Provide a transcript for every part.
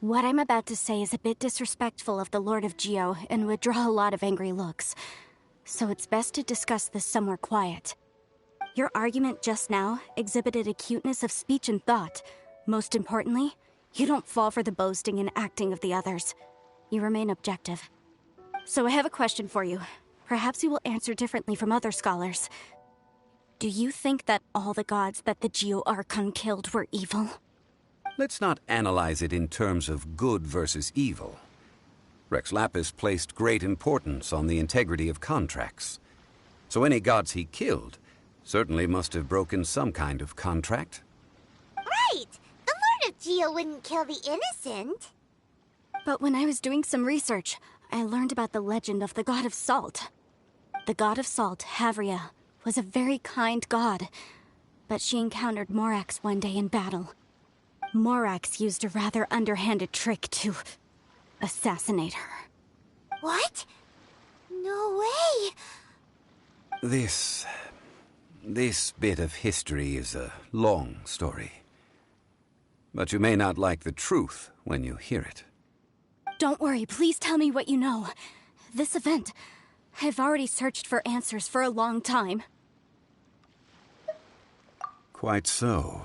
What I'm about to say is a bit disrespectful of the Lord of Geo and would draw a lot of angry looks. So it's best to discuss this somewhere quiet. Your argument just now exhibited acuteness of speech and thought. Most importantly, you don't fall for the boasting and acting of the others. You remain objective. So I have a question for you. Perhaps you will answer differently from other scholars. Do you think that all the gods that the Geo Archon killed were evil? Let's not analyze it in terms of good versus evil. Rex Lapis placed great importance on the integrity of contracts. So any gods he killed certainly must have broken some kind of contract. Right! The Lord of Geo wouldn't kill the innocent. But when I was doing some research, I learned about the legend of the god of salt. The god of salt, Havria, was a very kind god, but she encountered Morax one day in battle. Morax used a rather underhanded trick to assassinate her. What? No way! This bit of history is a long story. But you may not like the truth when you hear it. Don't worry, please tell me what you know. This event, I've already searched for answers for a long time. Quite so.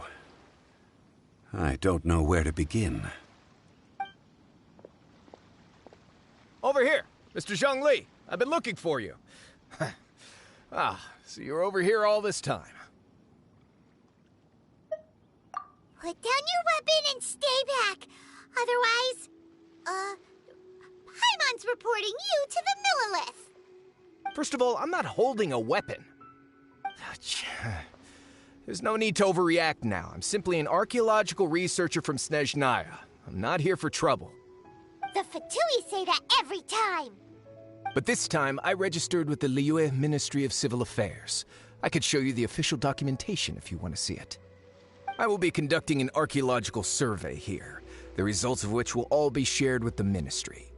I don't know where to begin. Over here, Mr. Zhongli. I've been looking for you. So you're over here all this time. Put down your weapon and stay back. Otherwise, Paimon's reporting you to the Millilith. First of all, I'm not holding a weapon. There's no need to overreact now. I'm simply an archaeological researcher from Snezhnaya. I'm not here for trouble. The Fatui say that every time. But this time, I registered with the Liyue Ministry of Civil Affairs. I could show you the official documentation if you want to see it. I will be conducting an archaeological survey here, the results of which will all be shared with the ministry.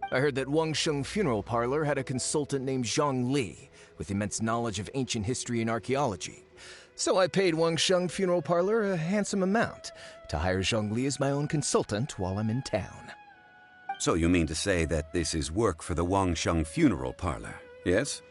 I heard that Wangsheng Funeral Parlor had a consultant named Zhang Li, with immense knowledge of ancient history and archaeology. So I paid Wangsheng Funeral Parlor a handsome amount to hire Zhang Li as my own consultant while I'm in town. So you mean to say that this is work for the Wangsheng Funeral Parlor, yes?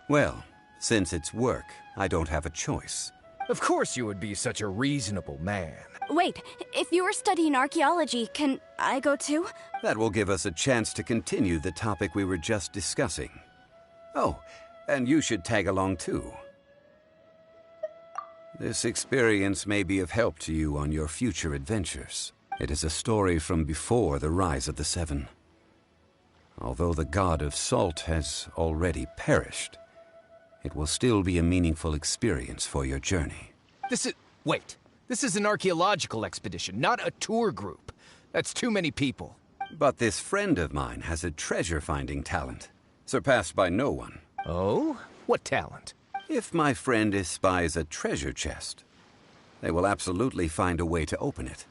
Well, since it's work, I don't have a choice. Of course you would be such a reasonable man. Wait, if you were studying archaeology, can I go too? That will give us a chance to continue the topic we were just discussing. Oh, and you should tag along too. This experience may be of help to you on your future adventures. It is a story from before the rise of the Seven. Although the god of salt has already perished, it will still be a meaningful experience for your journey. Wait. This is an archaeological expedition, not a tour group. That's too many people. But this friend of mine has a treasure-finding talent, surpassed by no one. Oh? What talent? If my friend espies a treasure chest, they will absolutely find a way to open it.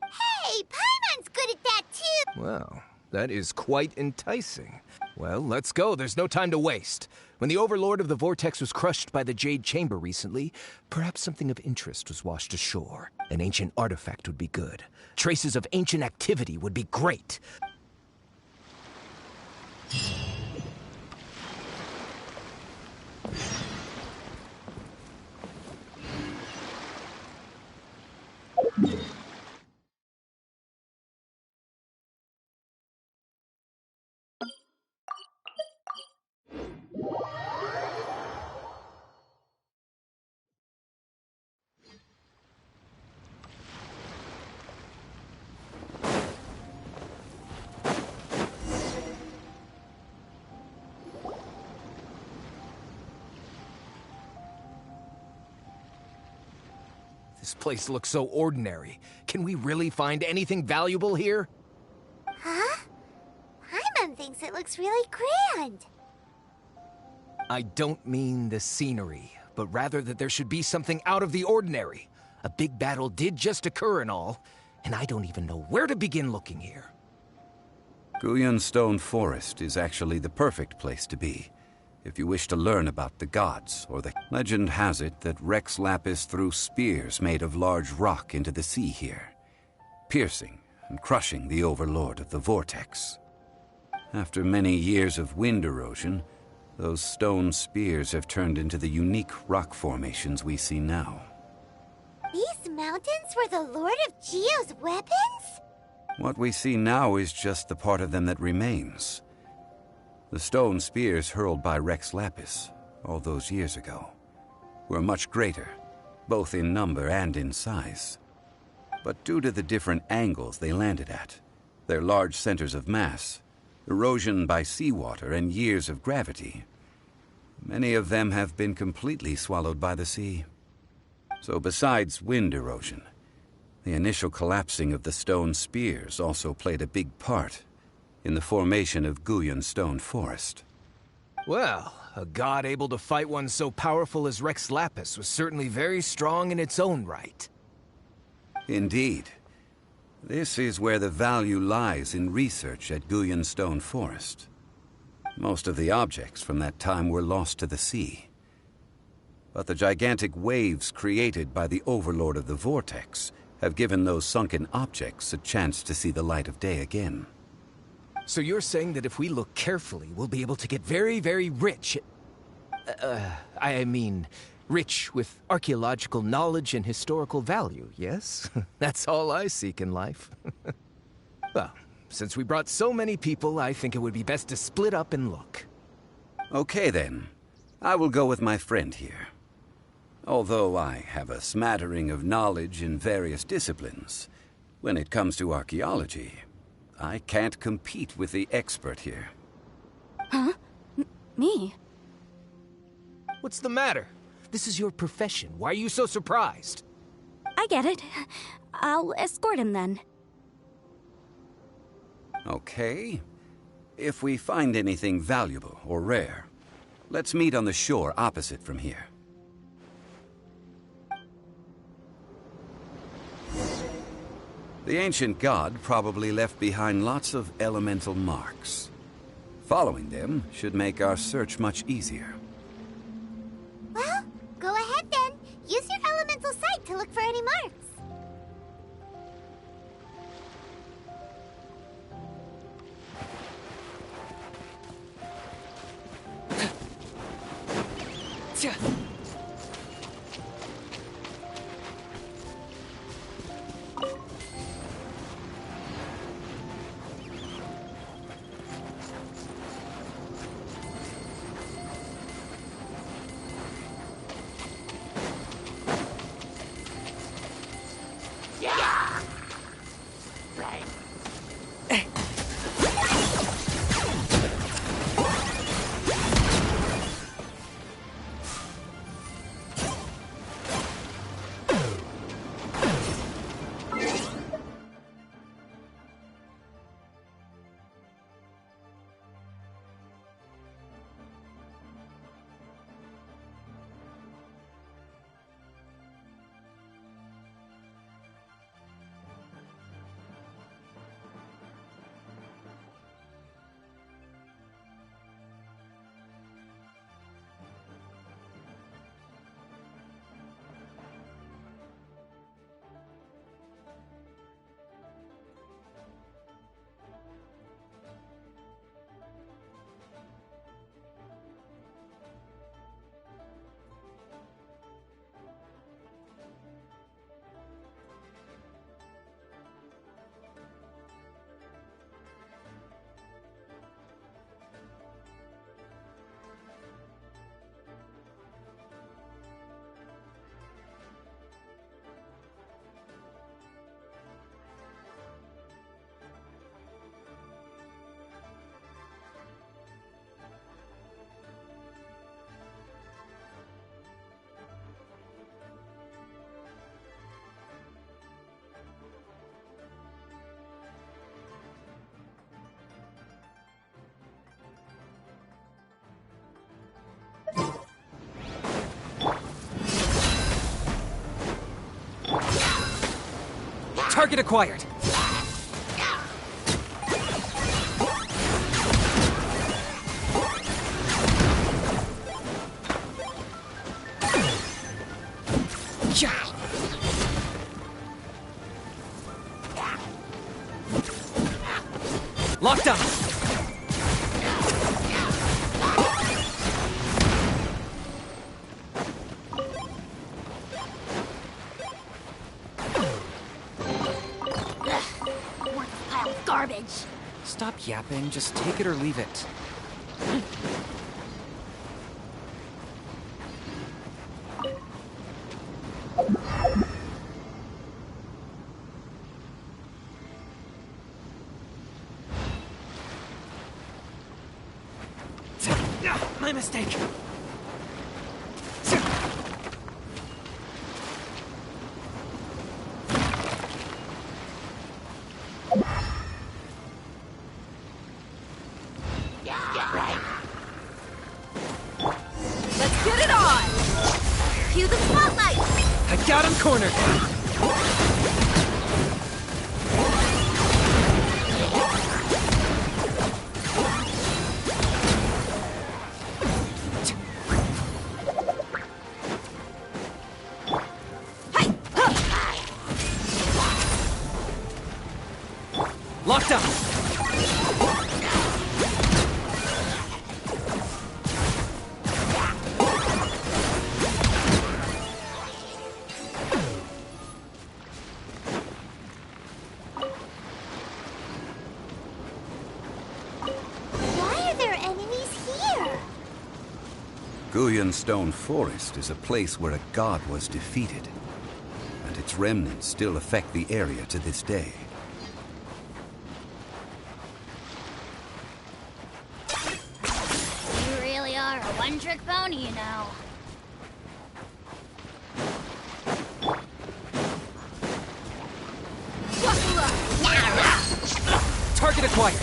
Hey, Paimon's good at that too. Well, that is quite enticing. Well, let's go. There's no time to waste. When the Overlord of the Vortex was crushed by the Jade Chamber recently, perhaps something of interest was washed ashore. An ancient artifact would be good. Traces of ancient activity would be great. This place looks so ordinary. Can we really find anything valuable here? Huh? Paimon thinks it looks really grand. I don't mean the scenery, but rather that there should be something out of the ordinary. A big battle did just occur and all, and I don't even know where to begin looking here. Guyan Stone Forest is actually the perfect place to be. if you wish to learn about the gods or the... Legend has it that Rex Lapis threw spears made of large rock into the sea here, piercing and crushing the overlord of the vortex. After many years of wind erosion, those stone spears have turned into the unique rock formations we see now. These mountains were the Lord of Geo's weapons? What we see now is just the part of them that remains. The stone spears hurled by Rex Lapis all those years ago were much greater, both in number and in size. But due to the different angles they landed at, their large centers of mass, erosion by seawater, and years of gravity, many of them have been completely swallowed by the sea. So besides wind erosion, the initial collapsing of the stone spears also played a big part in the formation of Guyon's stone forest. Well, a god able to fight one so powerful as Rex Lapis was certainly very strong in its own right. Indeed. This is where the value lies in research at Guyon's stone forest. Most of the objects from that time were lost to the sea. But the gigantic waves created by the overlord of the vortex have given those sunken objects a chance to see the light of day again. So you're saying that if we look carefully, we'll be able to get very, very rich. I mean, rich with archaeological knowledge and historical value, yes? That's all I seek in life. Well, since we brought so many people, I think it would be best to split up and look. Okay then. I will go with my friend here. Although I have a smattering of knowledge in various disciplines, when it comes to archaeology, I can't compete with the expert here. Huh? Me? What's the matter? This is your profession. Why are you so surprised? I get it. I'll escort him then. Okay. If we find anything valuable or rare, let's meet on the shore opposite from here. The ancient god probably left behind lots of elemental marks. Following them should make our search much easier. Well, go ahead then. Use your elemental sight to look for any marks. Target acquired. Lockdown! Worthless pile of garbage. Stop yapping, just take it or leave it. My mistake. Let's get it on! Cue the spotlight! I got him cornered. Lockdown! Why are there enemies here? Guyan Stone Forest is a place where a god was defeated, and its remnants still affect the area to this day. You really are a one-trick pony, you know. Target acquired.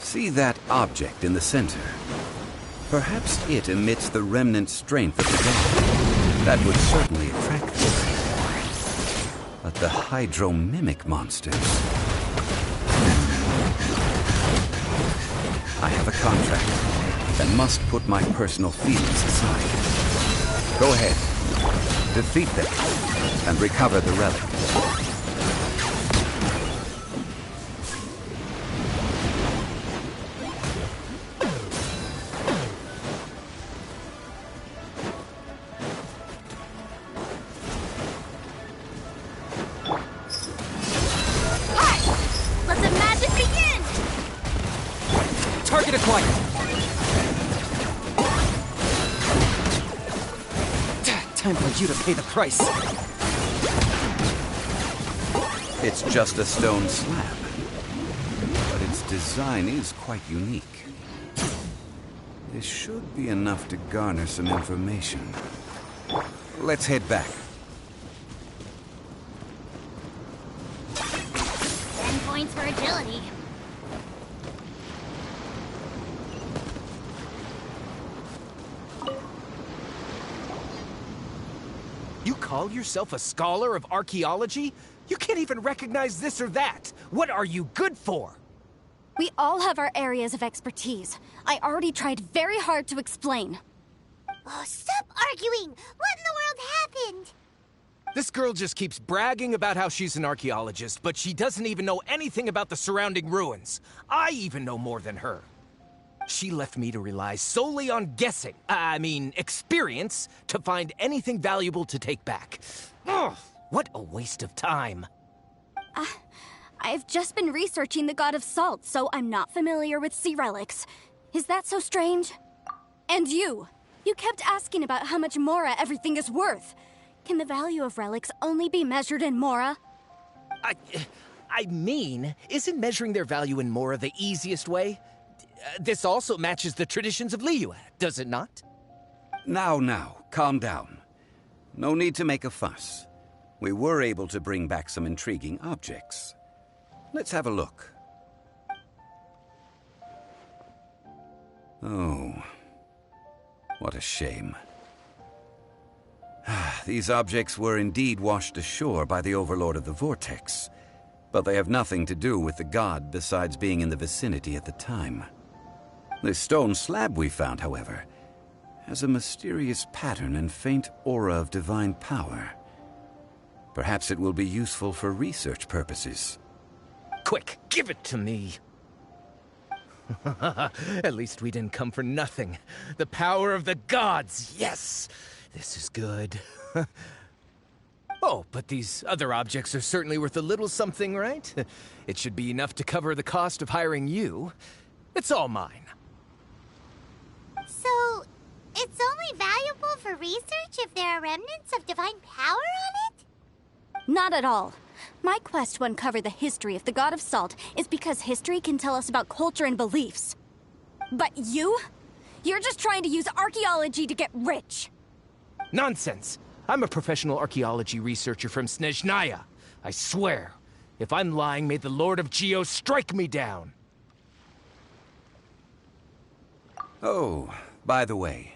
See that object in the center? Perhaps it emits the remnant strength of the god. That would certainly attract them. But the hydromimic monsters... I have a contract and must put my personal feelings aside. Go ahead, defeat them, and recover the relic. Target acquired. Time for you to pay the price. It's just a stone slab, but its design is quite unique. This should be enough to garner some information. Let's head back. 10 points for agility. You call yourself a scholar of archaeology? You can't even recognize this or that. What are you good for? We all have our areas of expertise. I already tried very hard to explain. Oh, stop arguing! What in the world happened? This girl just keeps bragging about how she's an archaeologist, but she doesn't even know anything about the surrounding ruins. I even know more than her. She left me to rely solely on guessing, experience, to find anything valuable to take back. Ugh, what a waste of time. I've just been researching the god of salt, so I'm not familiar with sea relics. Is that so strange? And you kept asking about how much Mora everything is worth. Can the value of relics only be measured in Mora? Isn't measuring their value in Mora the easiest way? This also matches the traditions of Liyue, does it not? Now, calm down. No need to make a fuss. We were able to bring back some intriguing objects. Let's have a look. Oh, what a shame. These objects were indeed washed ashore by the Overlord of the Vortex, but they have nothing to do with the god besides being in the vicinity at the time. The stone slab we found, however, has a mysterious pattern and faint aura of divine power. Perhaps it will be useful for research purposes. Quick, give it to me. At least we didn't come for nothing. The power of the gods, yes! This is good. Oh, but these other objects are certainly worth a little something, right? It should be enough to cover the cost of hiring you. It's all mine. So, it's only valuable for research if there are remnants of divine power on it? Not at all. My quest to uncover the history of the god of salt is because history can tell us about culture and beliefs. But you're just trying to use archaeology to get rich. Nonsense! I'm a professional archaeology researcher from Snezhnaya. I swear, if I'm lying, may the Lord of Geo strike me down. Oh, by the way,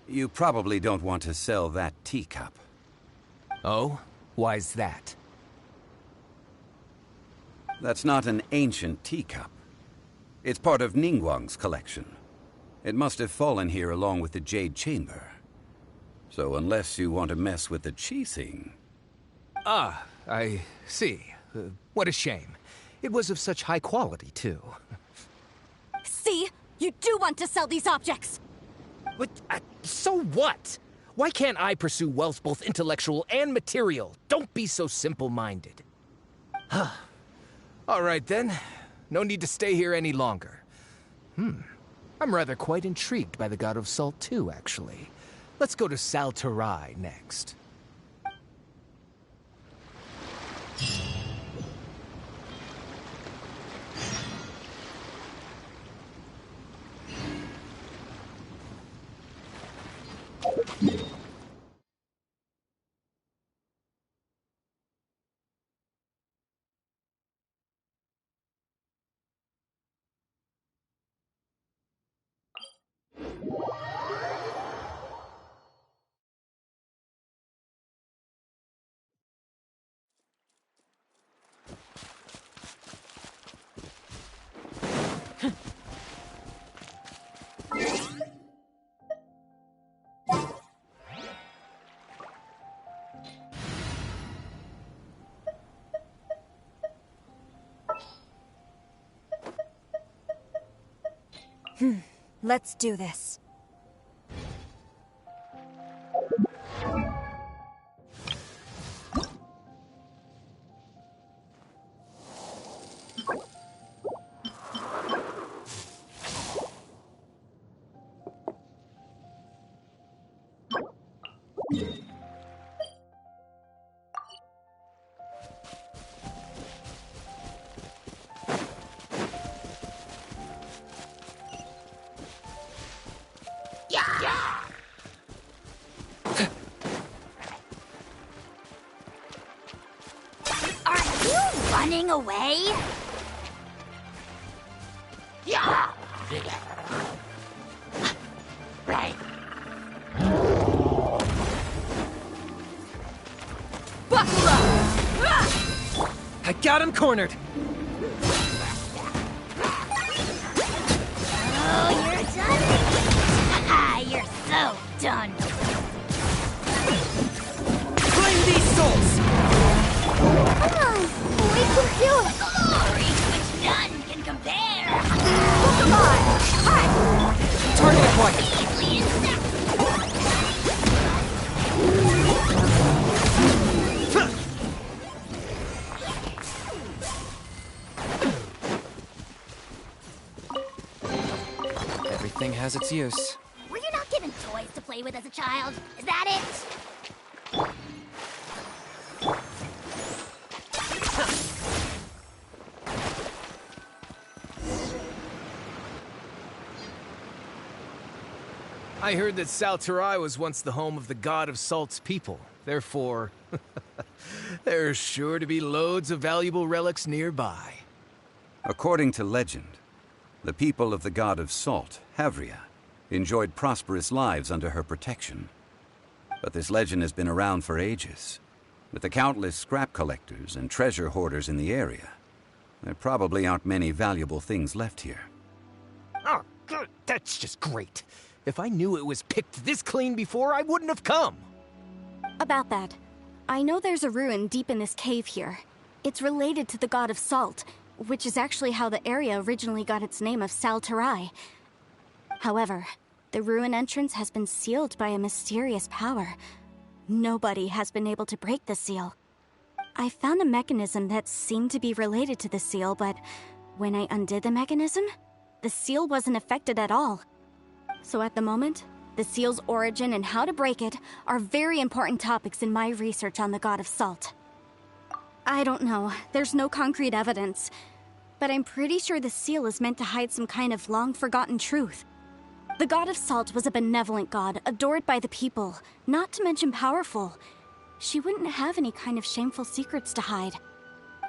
you probably don't want to sell that teacup. Oh? Why's that? That's not an ancient teacup. It's part of Ningguang's collection. It must have fallen here along with the Jade Chamber. So unless you want to mess with the Qixing... Ah, I see. What a shame. It was of such high quality, too. See? You do want to sell these objects! But, so what? Why can't I pursue wealth both intellectual and material? Don't be so simple-minded. All right, then. No need to stay here any longer. I'm rather quite intrigued by the God of Salt, too, actually. Let's go to Saltarai next. Let's do this. away? Yeah! Right. I got him cornered! Oh, you're done? Haha, you're so done. Claim these souls! Come on, we can do it. Glory to which none can compare. Come on, Target acquired! easily intercept. Everything has its use. Were you not given toys to play with as a child? Is that it? I heard that Salterai was once the home of the god of Salt's people. Therefore, there's sure to be loads of valuable relics nearby. According to legend, the people of the god of Salt, Havria, enjoyed prosperous lives under her protection. But this legend has been around for ages. With the countless scrap collectors and treasure hoarders in the area, there probably aren't many valuable things left here. Oh, good. That's just great. If I knew it was picked this clean before, I wouldn't have come. About that, I know there's a ruin deep in this cave here. It's related to the god of Salt, which is actually how the area originally got its name of Salterai. However, the ruin entrance has been sealed by a mysterious power. Nobody has been able to break the seal. I found a mechanism that seemed to be related to the seal, but when I undid the mechanism, the seal wasn't affected at all. So at the moment, the seal's origin and how to break it are very important topics in my research on the god of Salt. I don't know, there's no concrete evidence, but I'm pretty sure the seal is meant to hide some kind of long-forgotten truth. The god of Salt was a benevolent god, adored by the people, not to mention powerful. She wouldn't have any kind of shameful secrets to hide.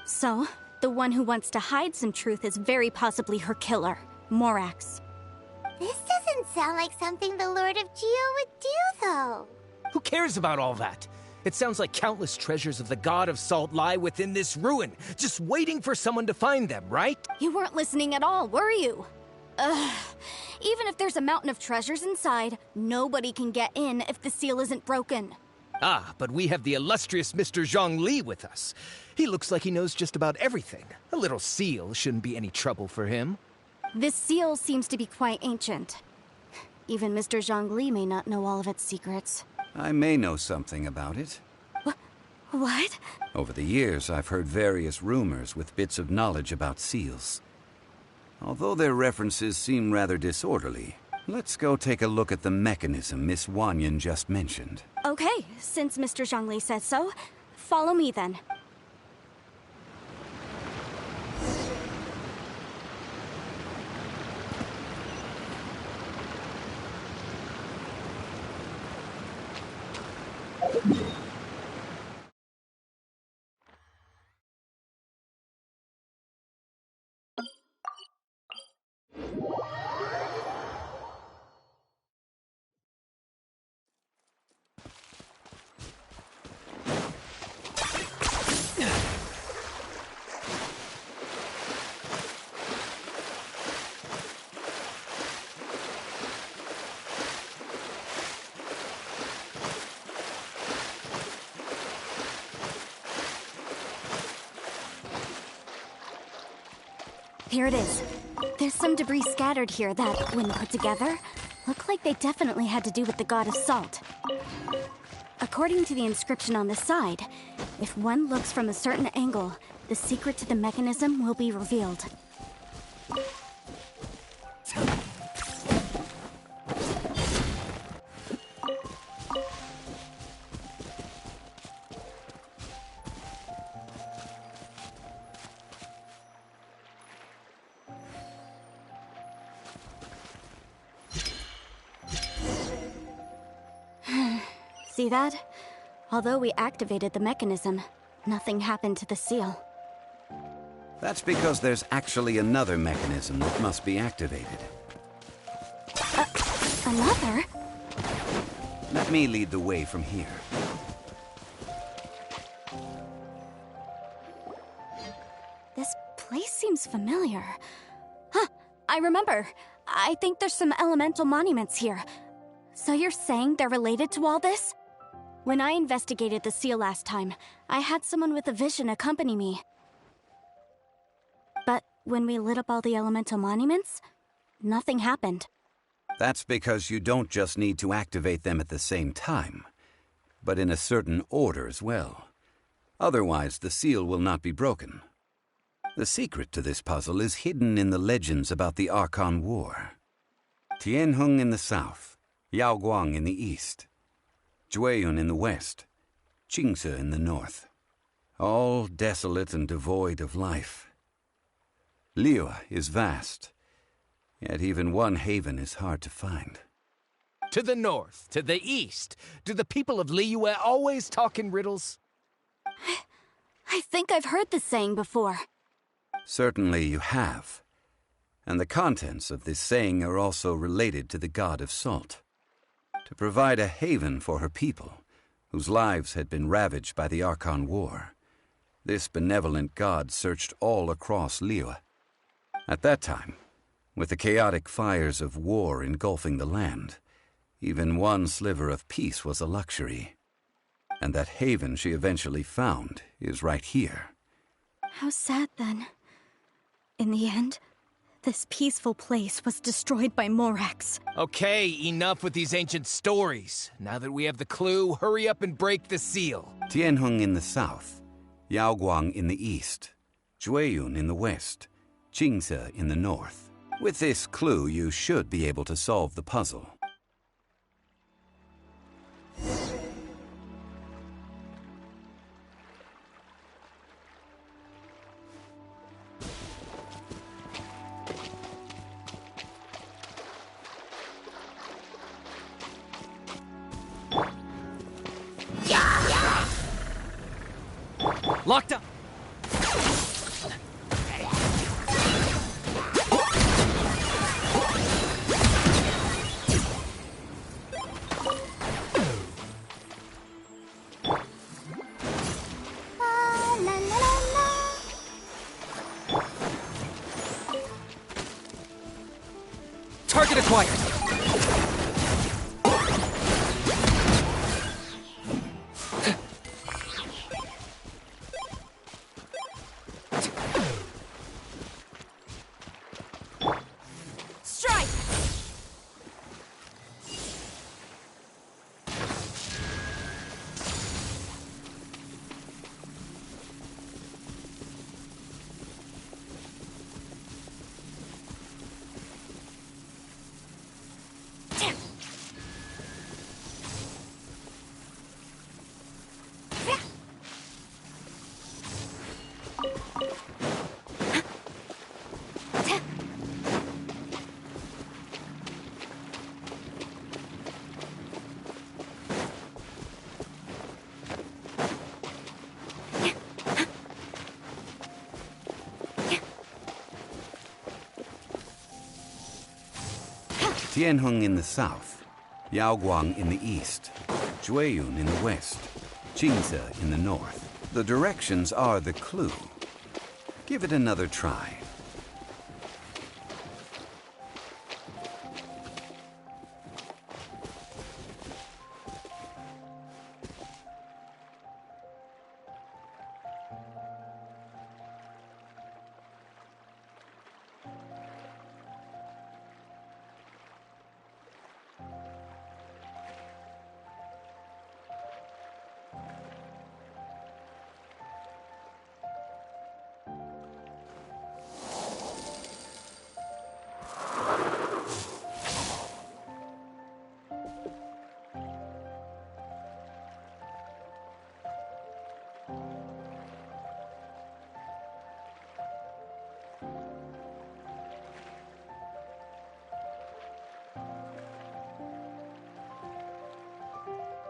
So, the one who wants to hide some truth is very possibly her killer, Morax. This doesn't sound like something the Lord of Geo would do, though. Who cares about all that? It sounds like countless treasures of the god of Salt lie within this ruin, just waiting for someone to find them, right? You weren't listening at all, were you? Ugh. Even if there's a mountain of treasures inside, nobody can get in if the seal isn't broken. Ah, but we have the illustrious Mr. Zhongli with us. He looks like he knows just about everything. A little seal shouldn't be any trouble for him. This seal seems to be quite ancient. Even Mr. Zhongli may not know all of its secrets. I may know something about it. What? Over the years, I've heard various rumors with bits of knowledge about seals. Although their references seem rather disorderly, let's go take a look at the mechanism Miss Wanyan just mentioned. Okay, since Mr. Zhongli says so, follow me then. Here it is. There's some debris scattered here that, when put together, look like they definitely had to do with the god of Salt. According to the inscription on the side, if one looks from a certain angle, the secret to the mechanism will be revealed. See that? Although we activated the mechanism, nothing happened to the seal. That's because there's actually another mechanism that must be activated. Another? Let me lead the way from here. This place seems familiar. Huh, I remember. I think there's some elemental monuments here. So you're saying they're related to all this? When I investigated the seal last time, I had someone with a vision accompany me. But when we lit up all the elemental monuments, nothing happened. That's because you don't just need to activate them at the same time, but in a certain order as well. Otherwise, the seal will not be broken. The secret to this puzzle is hidden in the legends about the Archon War. Tianheng in the south, Yaoguang in the east, Jueyun in the west, Qingce in the north. All desolate and devoid of life. Liyue is vast, yet even one haven is hard to find. To the north, to the east. Do the people of Liyue always talk in riddles? I think I've heard this saying before. Certainly you have. And the contents of this saying are also related to the god of salt. To provide a haven for her people, whose lives had been ravaged by the Archon War, this benevolent god searched all across Liyue. At that time, with the chaotic fires of war engulfing the land, even one sliver of peace was a luxury. And that haven she eventually found is right here. How sad, then. In the end, this peaceful place was destroyed by Morax. Okay, enough with these ancient stories. Now that we have the clue, hurry up and break the seal. Tianheng in the south, Yaoguang in the east, Jueyun in the west, Qingce in the north. With this clue, you should be able to solve the puzzle. Locked up! La la la la. Target acquired! Strike! Tianheng in the south, Yaoguang in the east, Jueyun in the west, Qingce in the north. The directions are the clue. Give it another try.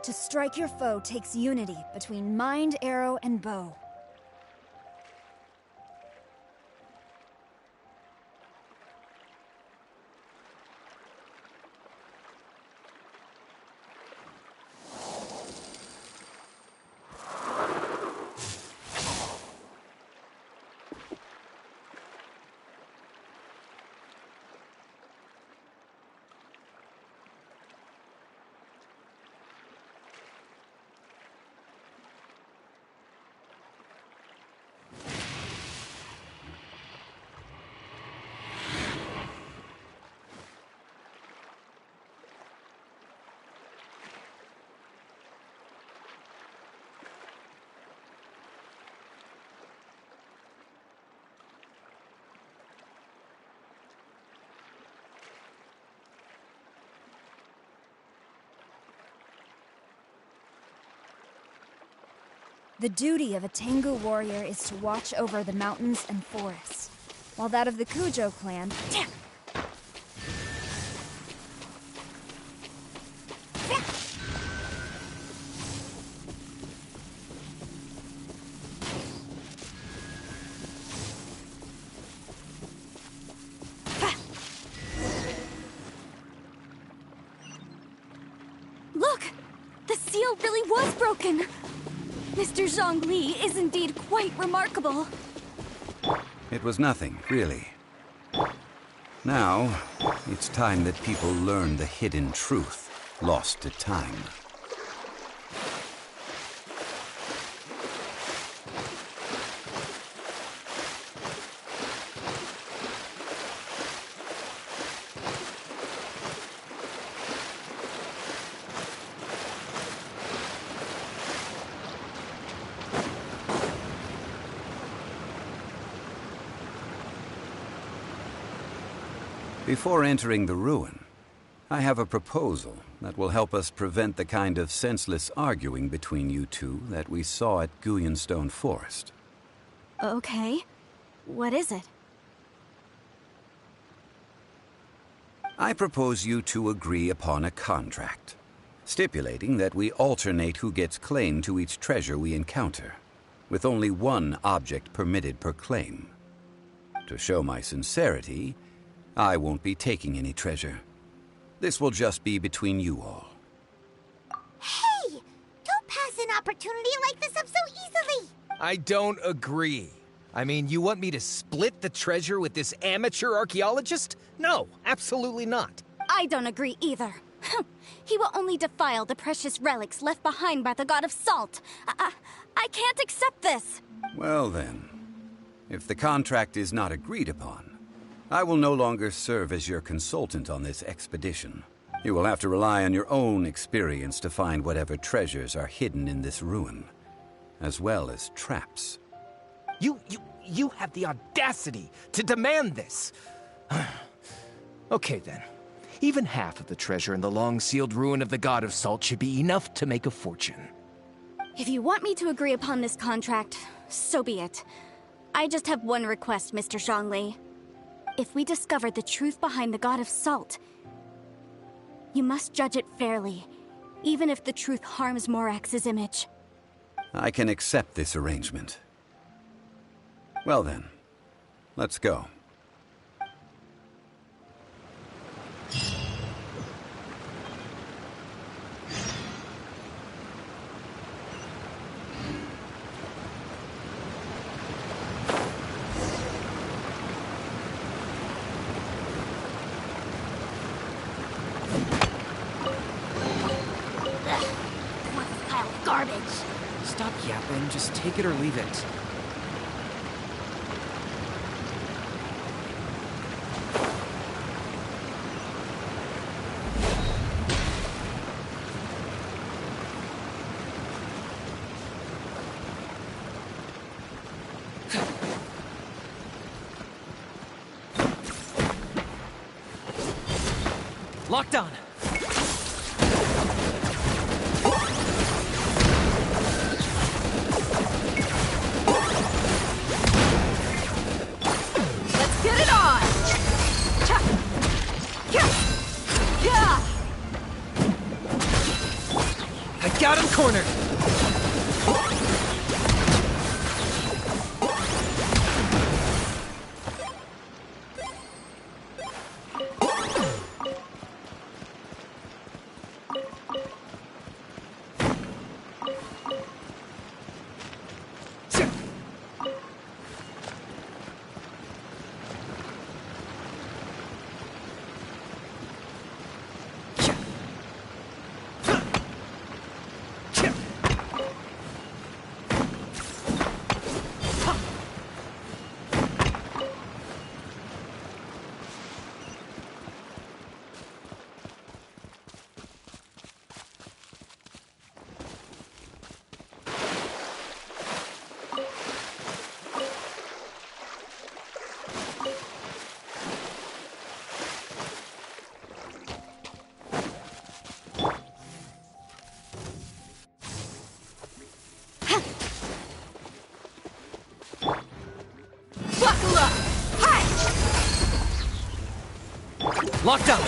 To strike your foe takes unity between mind, arrow, and bow. The duty of a Tengu warrior is to watch over the mountains and forests, while that of the Kujo clan... Look! The seal really was broken! Mr. Zhongli is indeed quite remarkable. It was nothing, really. Now, it's time that people learn the hidden truth, lost to time. Before entering the ruin, I have a proposal that will help us prevent the kind of senseless arguing between you two that we saw at Guyonstone Forest. Okay. What is it? I propose you two agree upon a contract, stipulating that we alternate who gets claim to each treasure we encounter, with only one object permitted per claim. To show my sincerity, I won't be taking any treasure. This will just be between you all. Hey! Don't pass an opportunity like this up so easily! I don't agree. I mean, you want me to split the treasure with this amateur archaeologist? No, absolutely not. I don't agree either. He will only defile the precious relics left behind by the god of salt. I can't accept this. Well then, if the contract is not agreed upon, I will no longer serve as your consultant on this expedition. You will have to rely on your own experience to find whatever treasures are hidden in this ruin, as well as traps. You have the audacity to demand this. Okay then. Even half of the treasure in the long-sealed ruin of the God of Salt should be enough to make a fortune. If you want me to agree upon this contract, so be it. I just have one request, Mr. Zhongli. If we discover the truth behind the God of Salt, you must judge it fairly, even if the truth harms Morax's image. I can accept this arrangement. Well then, let's go. Stop yapping, just take it or leave it. Locked on! Got him cornered! Locked on!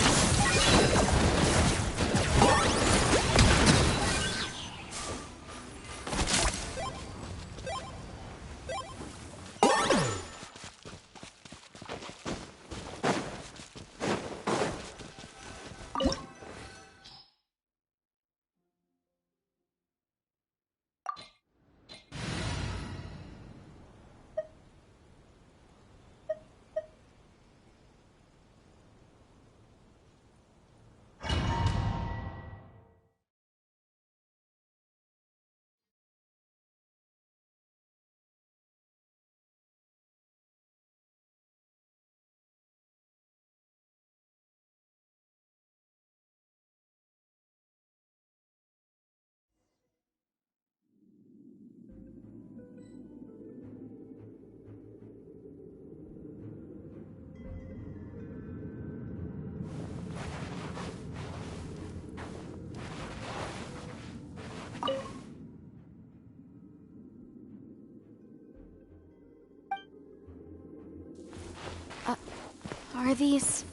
Are these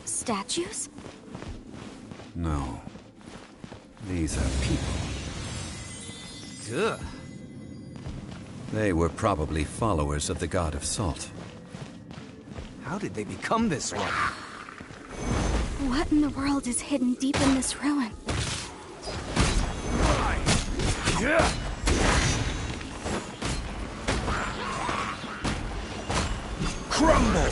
statues? No. These are people. Ugh. They were probably followers of the god of salt. How did they become this way? What in the world is hidden deep in this ruin? Crumble!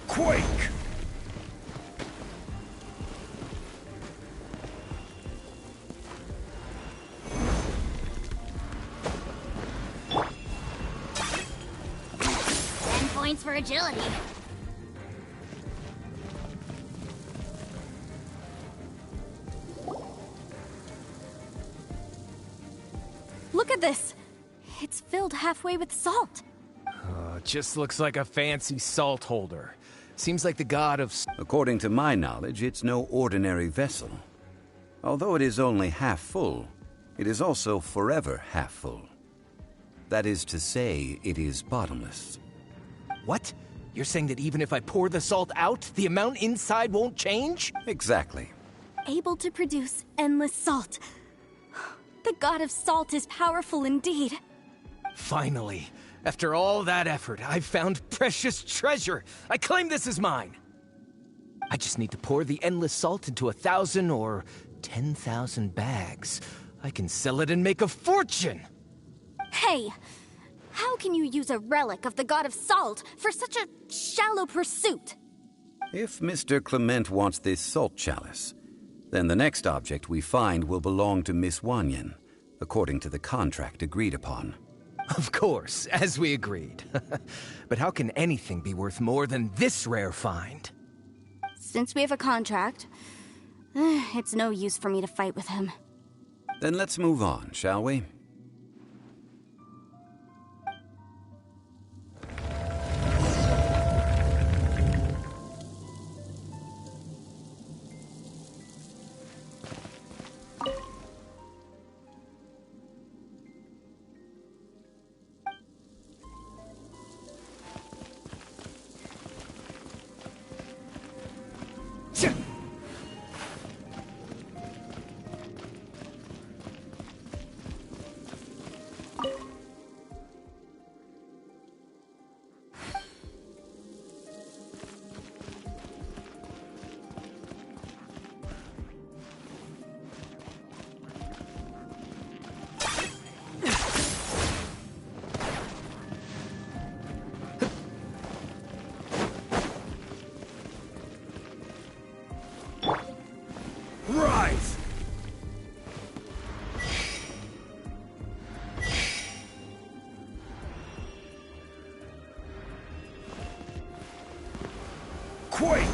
Quake! Points for agility. Look at this! It's filled halfway with salt. Just looks like a fancy salt holder. Seems like the god of... According to my knowledge, it's no ordinary vessel. Although it is only half full, it is also forever half full. That is to say, it is bottomless. What? You're saying that even if I pour the salt out, the amount inside won't change? Exactly. Able to produce endless salt. The god of salt is powerful indeed. Finally, after all that effort, I've found precious treasure. I claim this as mine. I just need to pour the endless salt into 1,000 or 10,000 bags. I can sell it and make a fortune! Hey! How can you use a relic of the god of salt for such a shallow pursuit? If Mr. Clement wants this salt chalice, then the next object we find will belong to Miss Wanyan, according to the contract agreed upon. Of course, as we agreed. But how can anything be worth more than this rare find? Since we have a contract, it's no use for me to fight with him. Then let's move on, shall we? Rise! Quake!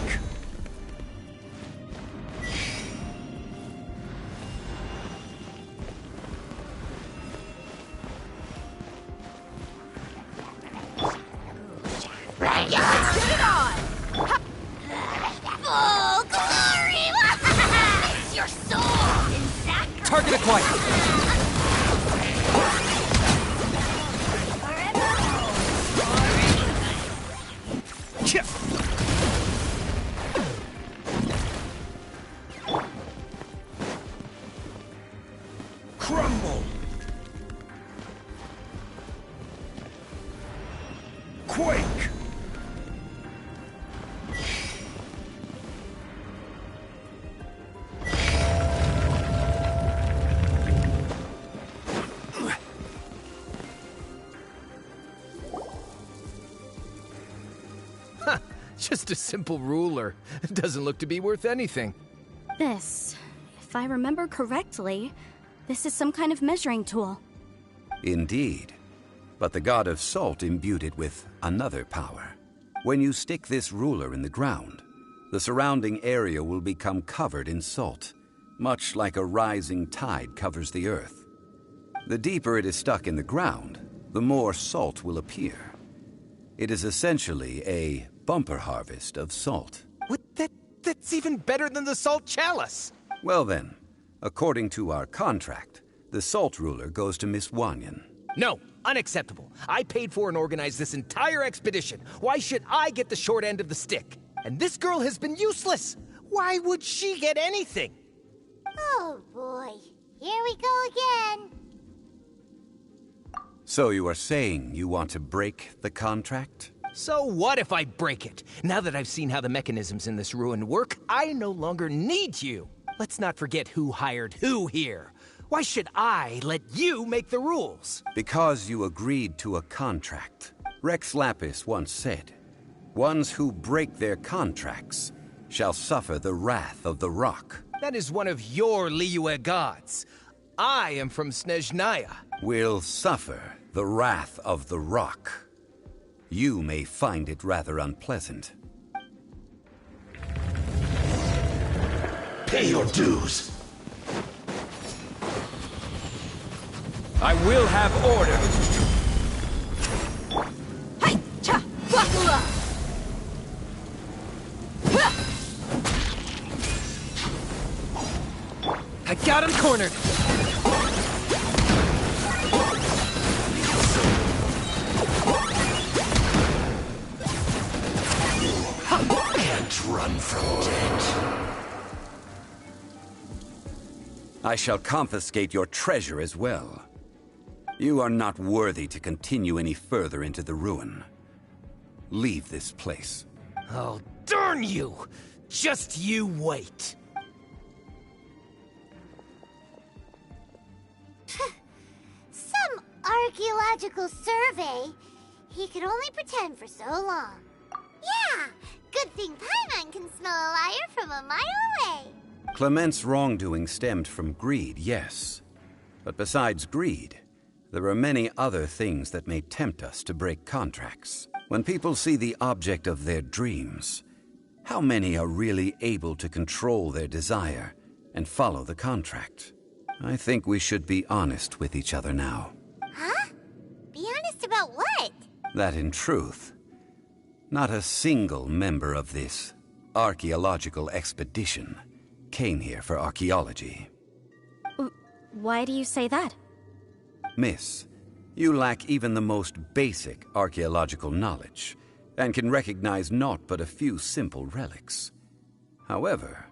quiet. Crumble! Quake! Just a simple ruler. It doesn't look to be worth anything. This, if I remember correctly, this is some kind of measuring tool. Indeed. But the god of salt imbued it with another power. When you stick this ruler in the ground, the surrounding area will become covered in salt, much like a rising tide covers the earth. The deeper it is stuck in the ground, the more salt will appear. It is essentially a bumper harvest of salt. What? That's even better than the salt chalice! Well then, according to our contract, the salt ruler goes to Miss Wanyan. No, unacceptable. I paid for and organized this entire expedition. Why should I get the short end of the stick? And this girl has been useless. Why would she get anything? Oh boy, here we go again. So you are saying you want to break the contract? So what if I break it? Now that I've seen how the mechanisms in this ruin work, I no longer need you. Let's not forget who hired who here. Why should I let you make the rules? Because you agreed to a contract. Rex Lapis once said, "Ones who break their contracts shall suffer the wrath of the rock." That is one of your Liyue gods. I am from Snezhnaya. Will suffer the wrath of the rock. You may find it rather unpleasant. Pay your dues. I will have order. Hi-cha! Buckle up! I got him cornered. Can't run from death. I shall confiscate your treasure as well. You are not worthy to continue any further into the ruin. Leave this place. Oh, darn you! Just you wait. Some archaeological survey. He could only pretend for so long. Yeah, good thing Paimon can smell a liar from a mile away. Clement's wrongdoing stemmed from greed, yes. But besides greed, there are many other things that may tempt us to break contracts. When people see the object of their dreams, how many are really able to control their desire and follow the contract? I think we should be honest with each other now. Huh? Be honest about what? That in truth, not a single member of this archaeological expedition came here for archaeology. Why do you say that? Miss, you lack even the most basic archaeological knowledge, and can recognize naught but a few simple relics. However,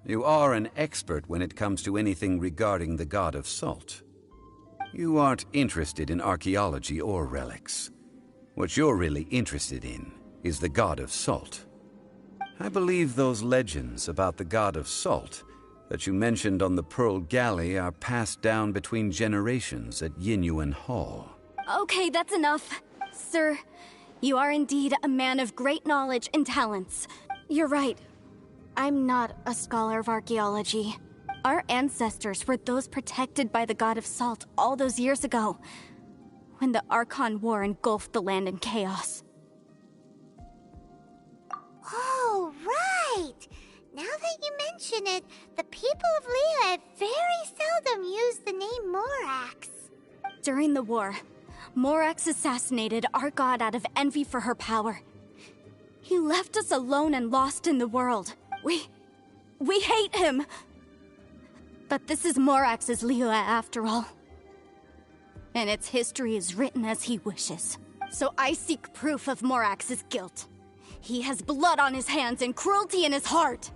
you are an expert when it comes to anything regarding the god of salt. You aren't interested in archaeology or relics. What you're really interested in is the god of salt. I believe those legends about the god of salt that you mentioned on the Pearl Galley are passed down between generations at Yinyuan Hall. Okay, that's enough. Sir, you are indeed a man of great knowledge and talents. You're right. I'm not a scholar of archaeology. Our ancestors were those protected by the god of salt all those years ago, when the Archon War engulfed the land in chaos. Oh, right! Now that you mention it, the people of Liyue very seldom use the name Morax. During the war, Morax assassinated our god out of envy for her power. He left us alone and lost in the world. We hate him! But this is Morax's Liyue after all. And its history is written as he wishes. So I seek proof of Morax's guilt. He has blood on his hands and cruelty in his heart.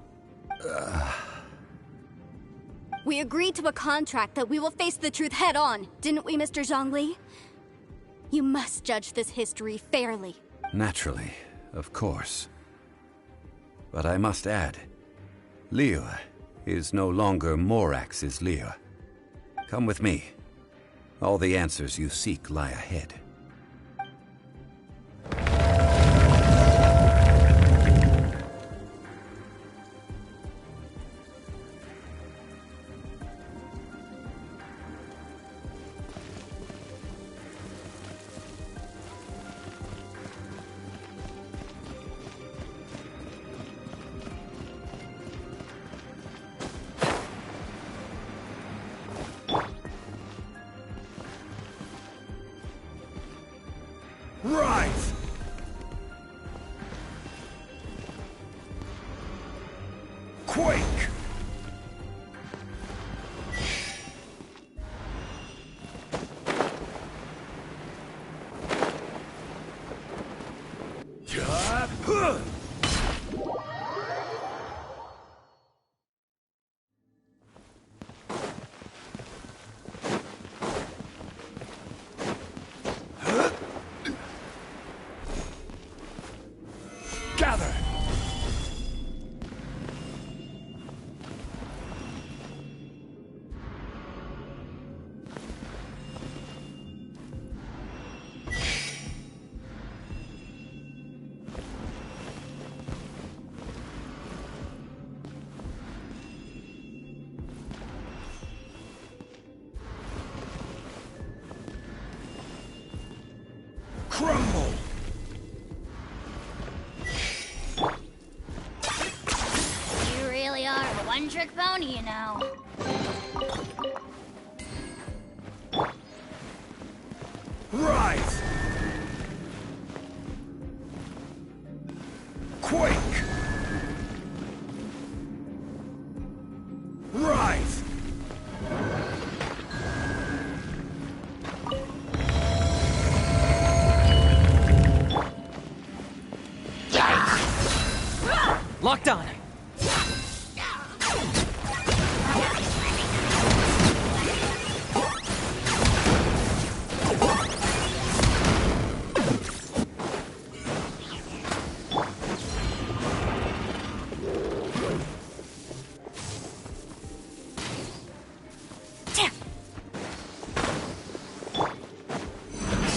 We agreed to a contract that we will face the truth head on, didn't we, Mr. Zhongli? You must judge this history fairly. Naturally, of course. But I must add, Liyue is no longer Morax's Liyue. Come with me. All the answers you seek lie ahead. Rise! Quake! Gather! Crumble! You really are a one-trick pony, you know. Rise! Quake! Rise! Locked on!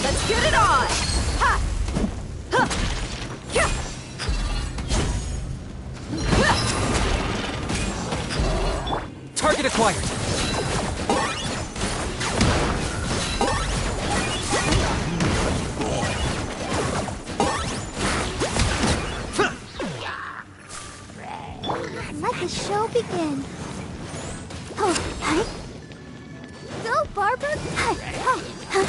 Let's get it on! Ha! Ha! Yeah! Target acquired! Let the show begin. Oh, hi. Go, Barbara. Hi. Oh, huh.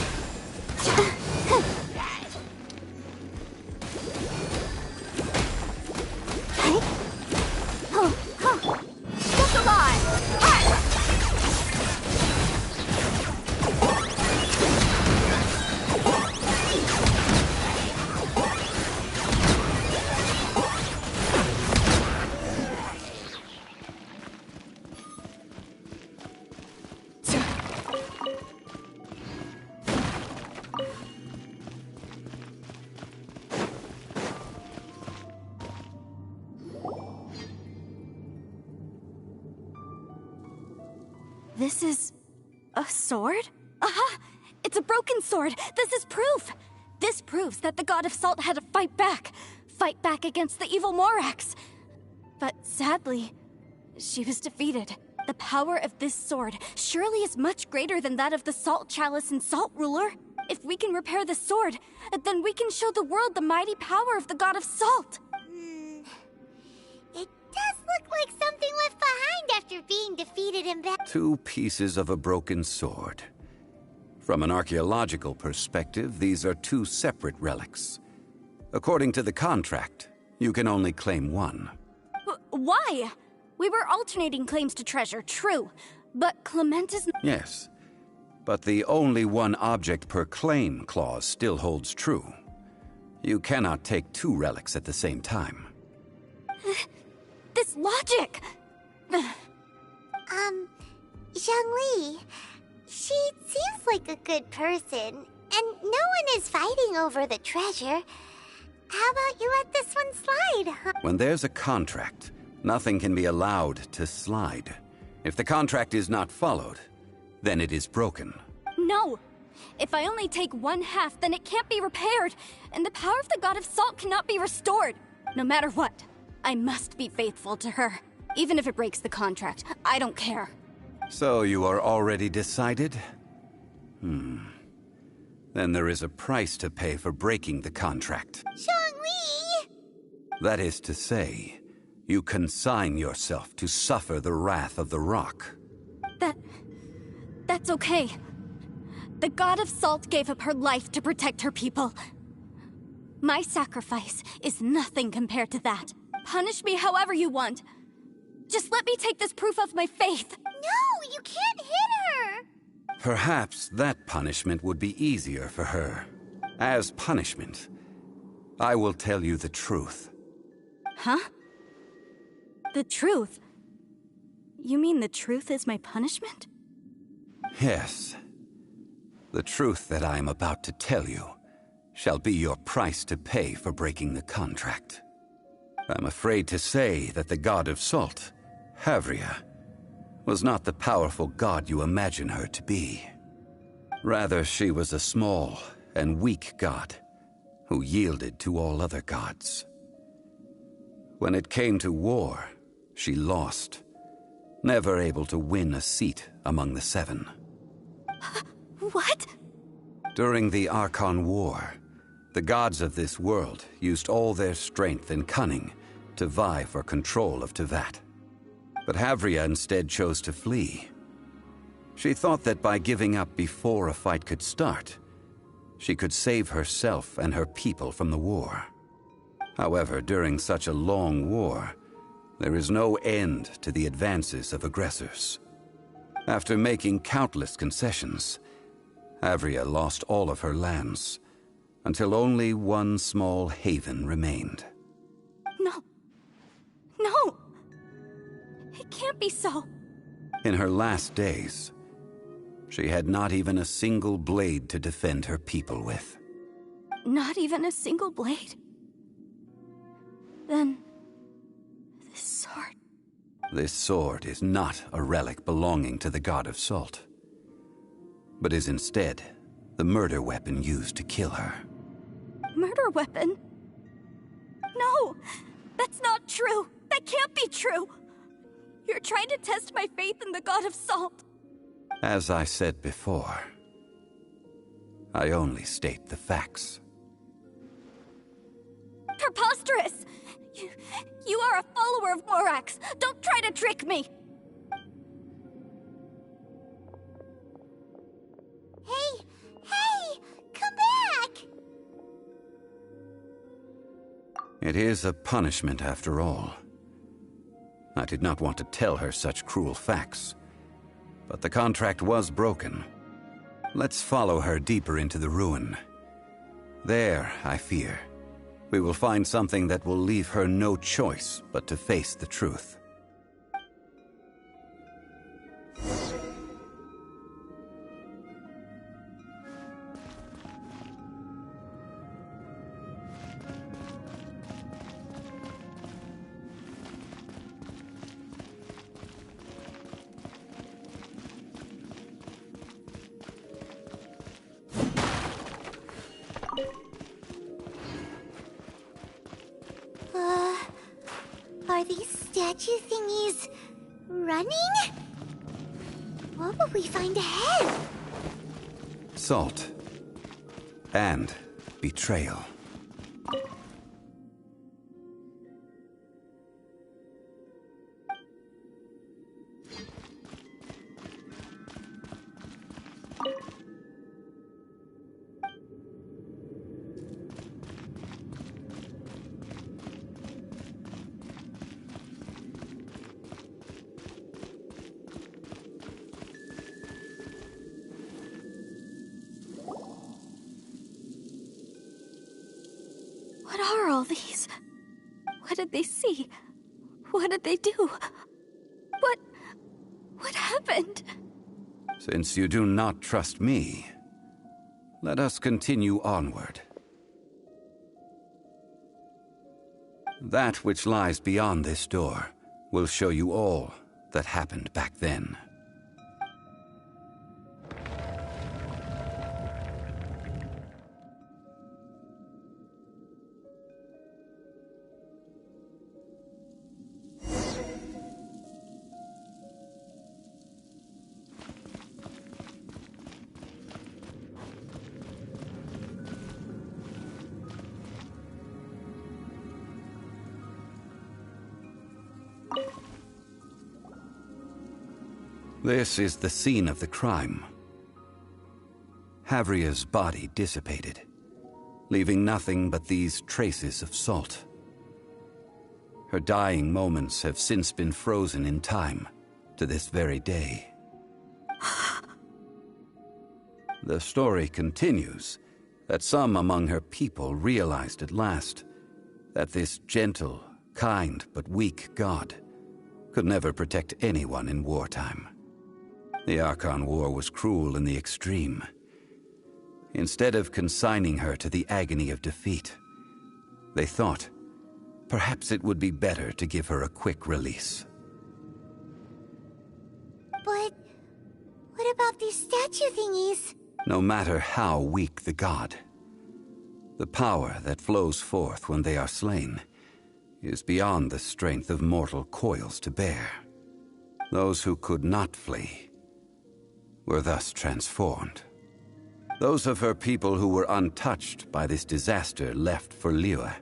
Hi. Oh, huh. Look alive! Ha! This is a sword? Aha! It's a broken sword! This is proof! This proves that the God of Salt had to fight back against the evil Morax. But sadly, she was defeated. The power of this sword surely is much greater than that of the Salt Chalice and Salt Ruler. If we can repair the sword, then we can show the world the mighty power of the God of Salt. It does look like something left behind after being defeated in battle. 2 pieces of a broken sword. From an archaeological perspective, these are 2 separate relics. According to the contract, you can only claim one. Why? We were alternating claims to treasure, true. But Clement is... Yes, but the only one object per claim clause still holds true. You cannot take two relics at the same time. This logic! Zhongli, she seems like a good person, and no one is fighting over the treasure. How about you let this one slide, huh? When there's a contract, nothing can be allowed to slide. If the contract is not followed, then it is broken. No! If I only take one half, then it can't be repaired, and the power of the God of Salt cannot be restored. No matter what, I must be faithful to her. Even if it breaks the contract, I don't care. So you are already decided? Then there is a price to pay for breaking the contract. Zhongli! That is to say, you consign yourself to suffer the wrath of the rock. That's okay. The God of Salt gave up her life to protect her people. My sacrifice is nothing compared to that. Punish me however you want. Just let me take this proof of my faith. No, you can't hit her! Perhaps that punishment would be easier for her. As punishment, I will tell you the truth. Huh? The truth? You mean the truth is my punishment? Yes. The truth that I am about to tell you shall be your price to pay for breaking the contract. I'm afraid to say that the God of Salt, Havria, was not the powerful god you imagine her to be. Rather, she was a small and weak god who yielded to all other gods. When it came to war, she lost, never able to win a seat among the seven. What? During the Archon War, the gods of this world used all their strength and cunning to vie for control of Tevat. But Havria instead chose to flee. She thought that by giving up before a fight could start, she could save herself and her people from the war. However, during such a long war, there is no end to the advances of aggressors. After making countless concessions, Havria lost all of her lands, until only one small haven remained. No! It can't be so. In her last days, she had not even a single blade to defend her people with. Not even a single blade? Then... this sword... This sword is not a relic belonging to the God of Salt, but is instead the murder weapon used to kill her. Murder weapon? No! That's not true! That can't be true! You're trying to test my faith in the God of Salt. As I said before, I only state the facts. Preposterous! You are a follower of Morax! Don't try to trick me! Hey! Come back! It is a punishment after all. I did not want to tell her such cruel facts, but the contract was broken. Let's follow her deeper into the ruin. There, I fear, we will find something that will leave her no choice but to face the truth. Are these statue thingies running? What will we find ahead? Salt. And betrayal. What are all these? What did they see? What did they do? What happened? Since you do not trust me, let us continue onward. That which lies beyond this door will show you all that happened back then. This is the scene of the crime. Havria's body dissipated, leaving nothing but these traces of salt. Her dying moments have since been frozen in time to this very day. The story continues that some among her people realized at last that this gentle, kind, but weak god could never protect anyone in wartime. The Archon War was cruel in the extreme. Instead of consigning her to the agony of defeat, they thought perhaps it would be better to give her a quick release. But what about these statue thingies? No matter how weak the god, the power that flows forth when they are slain is beyond the strength of mortal coils to bear. Those who could not flee were thus transformed. Those of her people who were untouched by this disaster left for Liyue,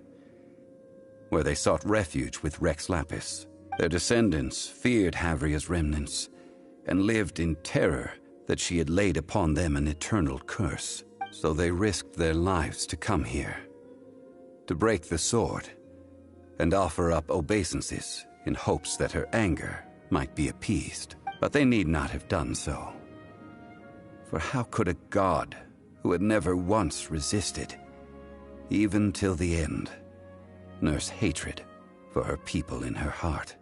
where they sought refuge with Rex Lapis. Their descendants feared Havria's remnants and lived in terror that she had laid upon them an eternal curse. So they risked their lives to come here, to break the sword, and offer up obeisances in hopes that her anger might be appeased. But they need not have done so. For how could a god who had never once resisted, even till the end, nurse hatred for her people in her heart?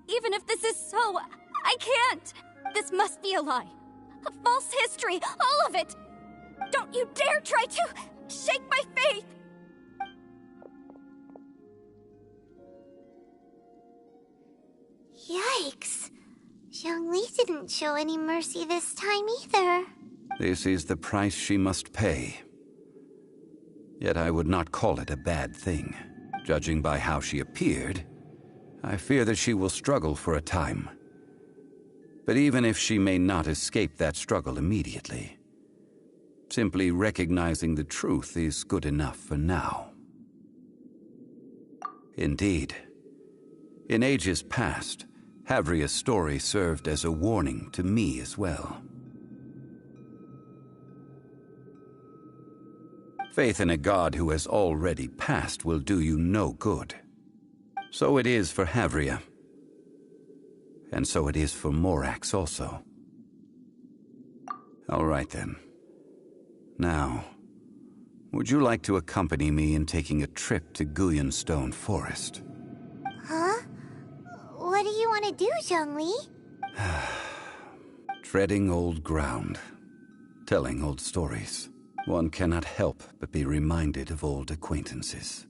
Even if this is so, I can't! This must be a lie. A false history, all of it! Don't you dare try to shake my faith! Yikes. Zhongli didn't show any mercy this time either. This is the price she must pay. Yet I would not call it a bad thing. Judging by how she appeared, I fear that she will struggle for a time. But even if she may not escape that struggle immediately, simply recognizing the truth is good enough for now. Indeed, in ages past, Havria's story served as a warning to me as well. Faith in a god who has already passed will do you no good. So it is for Havria. And so it is for Morax also. All right then. Now, would you like to accompany me in taking a trip to Guyonstone Forest? Huh? What do you want to do, Zhongli? Treading old ground, telling old stories. One cannot help but be reminded of old acquaintances.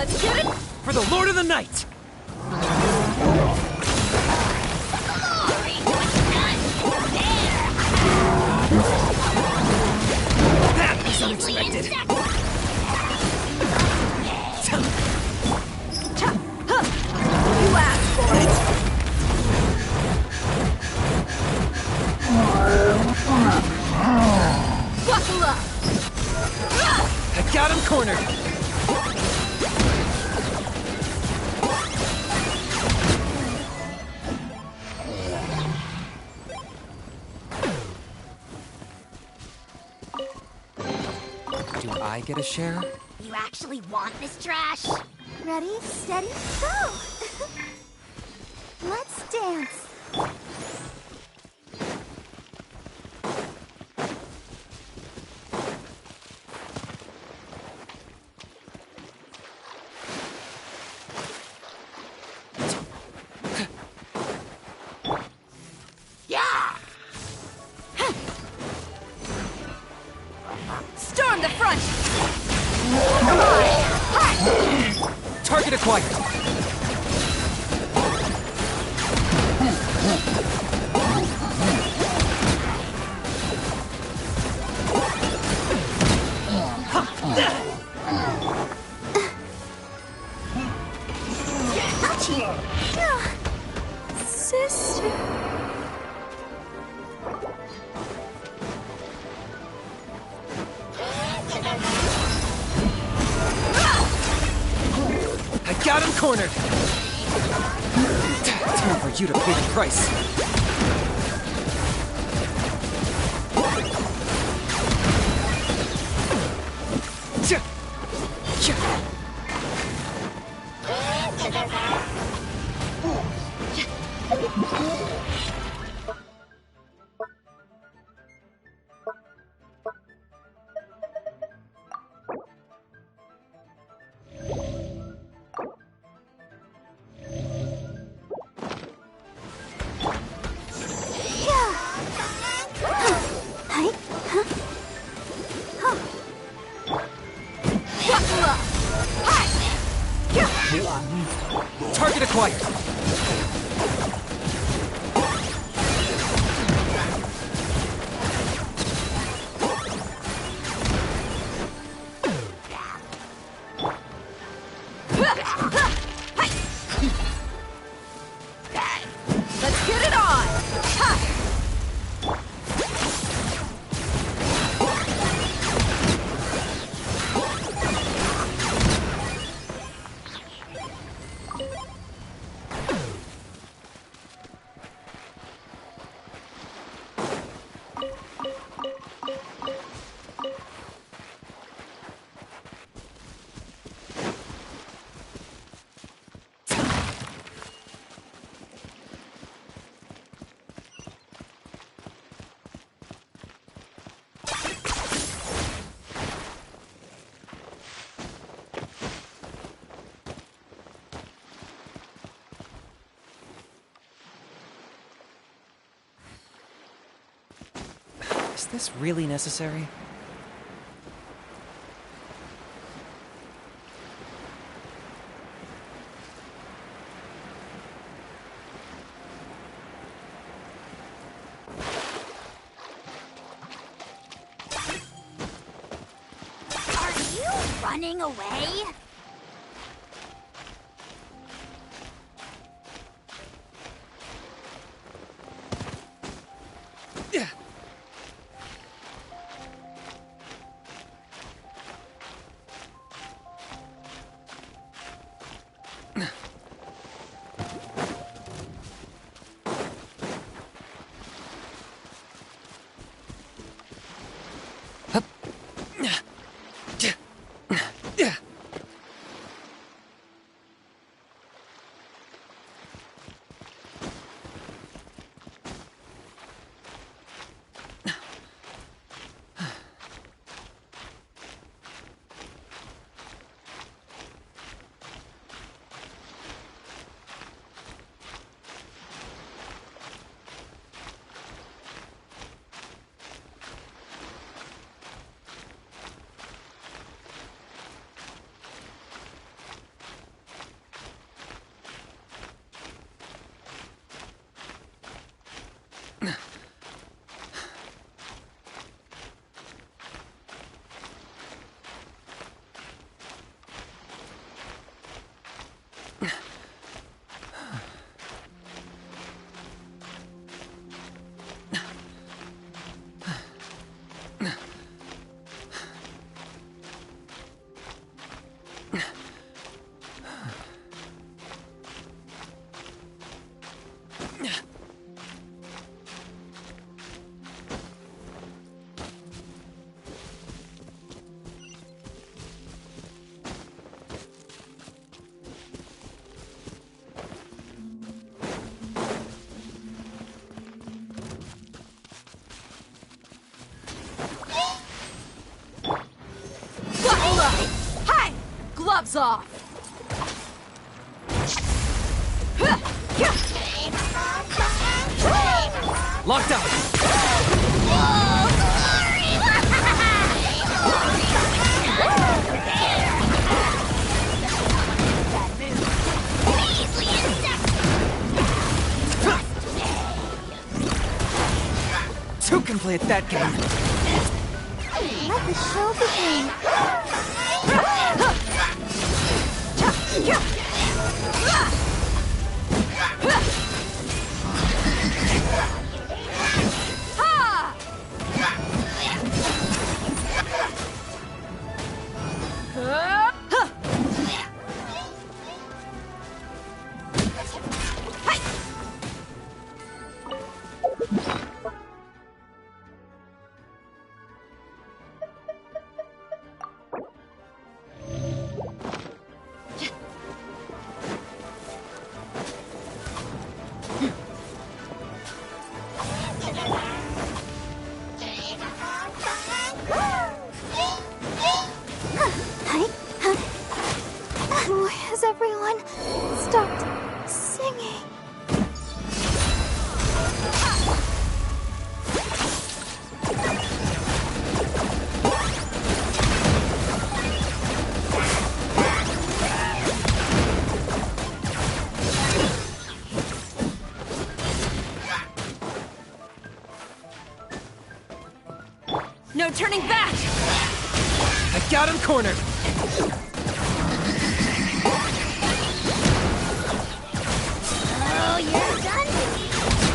Let's get it! For the Lord of the Night! That was unexpected! You asked for it! Buckle up! I got him cornered! Do I get a share? You actually want this trash? Ready, steady, go! Let's dance. Storm the front! Target acquired! Sister. I got him cornered! Time for you to pay the price. Target acquired! Let's get it on! Ha! Is this really necessary? Are you running away? gloves off! Locked up! Two can play at that game. Let the show begin. Why has everyone stopped singing? No turning back! I got him cornered! Oh, you're done?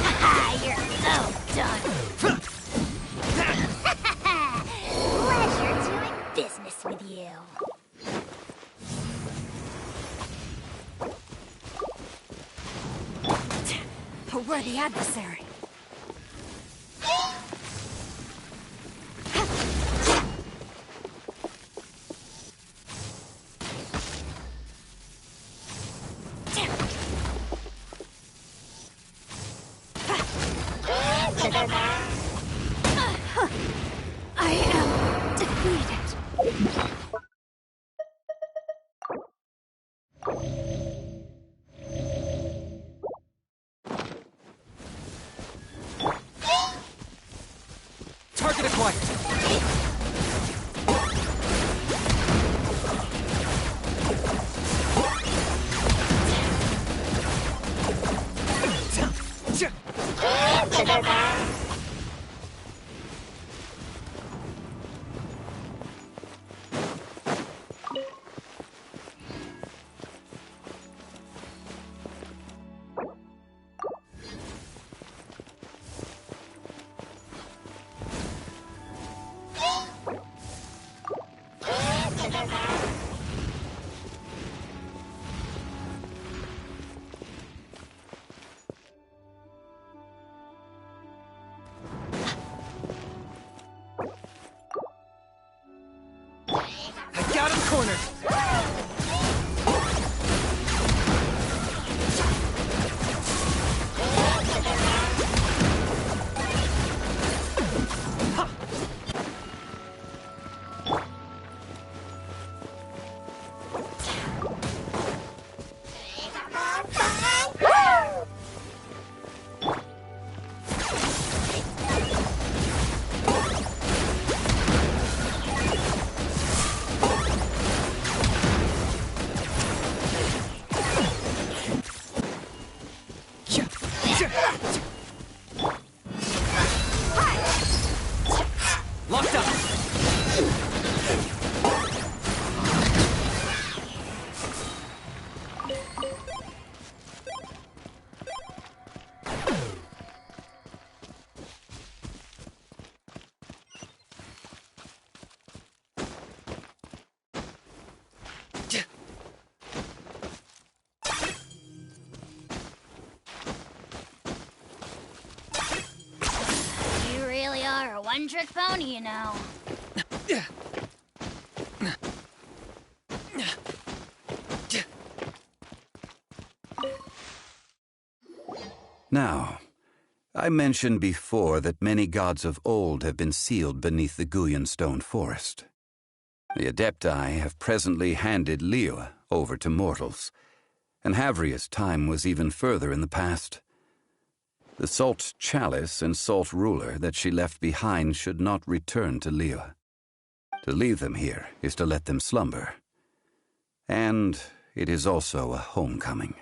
Haha, you're so done. Pleasure doing business with you. A worthy adversary. I am defeated. Target acquired! I got him cornered! Locked up! You really are a one-trick pony, you know. Now, I mentioned before that many gods of old have been sealed beneath the Guyan stone forest. The Adepti have presently handed Liyue over to mortals, and Havria's time was even further in the past. The Salt Chalice and Salt Ruler that she left behind should not return to Liyue. To leave them here is to let them slumber. And it is also a homecoming.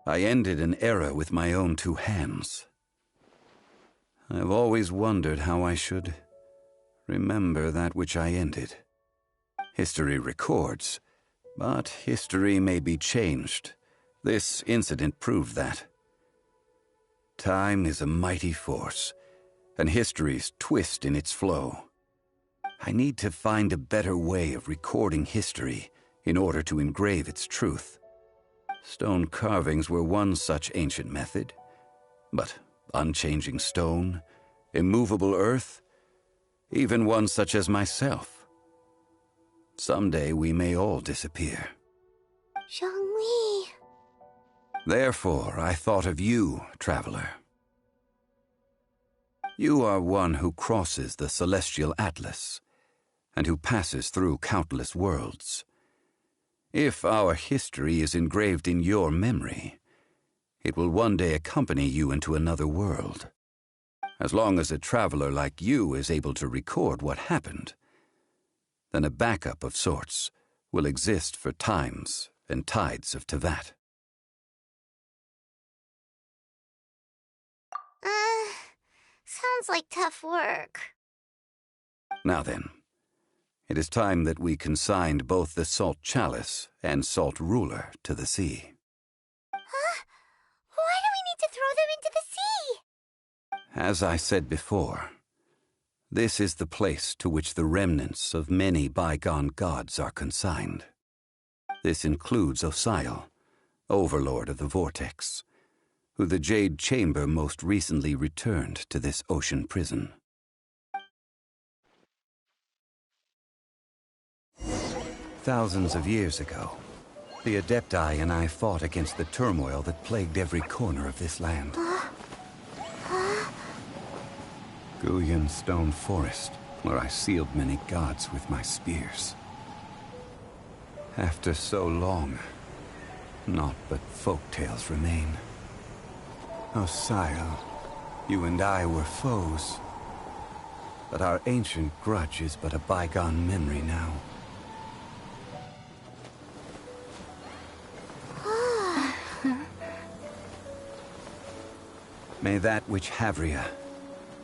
I ended an era with my own two hands. I've always wondered how I should remember that which I ended. History records, but history may be changed. This incident proved that. Time is a mighty force, and history's twist in its flow. I need to find a better way of recording history in order to engrave its truth. Stone carvings were one such ancient method, but unchanging stone, immovable earth, even one such as myself. Someday we may all disappear. Zhongli. Therefore, I thought of you, traveler. You are one who crosses the celestial atlas, and who passes through countless worlds. If our history is engraved in your memory, it will one day accompany you into another world. As long as a traveler like you is able to record what happened, then a backup of sorts will exist for times and tides of Teyvat. Sounds like tough work. Now then, it is time that we consigned both the Salt Chalice and Salt Ruler to the sea. Huh? Why do we need to throw them into the sea? As I said before, this is the place to which the remnants of many bygone gods are consigned. This includes Osial, Overlord of the Vortex, who the Jade Chamber most recently returned to this ocean prison. Thousands of years ago, the Adepti and I fought against the turmoil that plagued every corner of this land. Guyan Stone Forest, where I sealed many gods with my spears. After so long, naught but folk tales remain. Osial, you and I were foes, but our ancient grudge is but a bygone memory now. May that which Havria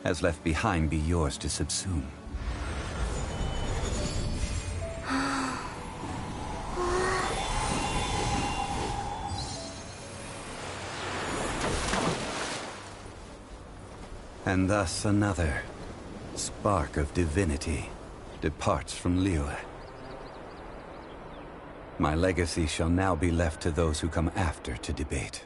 has left behind be yours to subsume. And thus another spark of divinity departs from Liyue. My legacy shall now be left to those who come after to debate.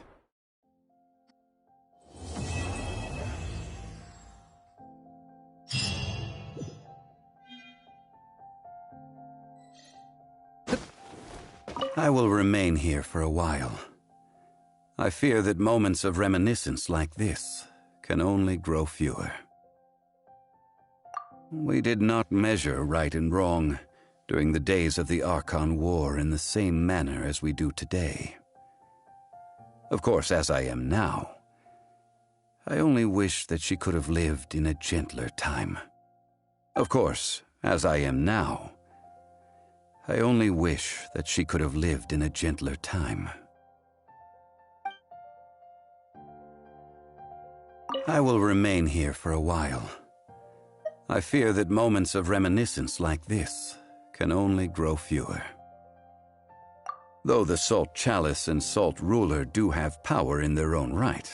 I will remain here for a while. I fear that moments of reminiscence like this can only grow fewer. We did not measure right and wrong during the days of the Archon War in the same manner as we do today. Of course, as I am now, I only wish that she could have lived in a gentler time. Of course, as I am now, I only wish that she could have lived in a gentler time. I will remain here for a while. I fear that moments of reminiscence like this can only grow fewer. Though the Salt Chalice and Salt Ruler do have power in their own right,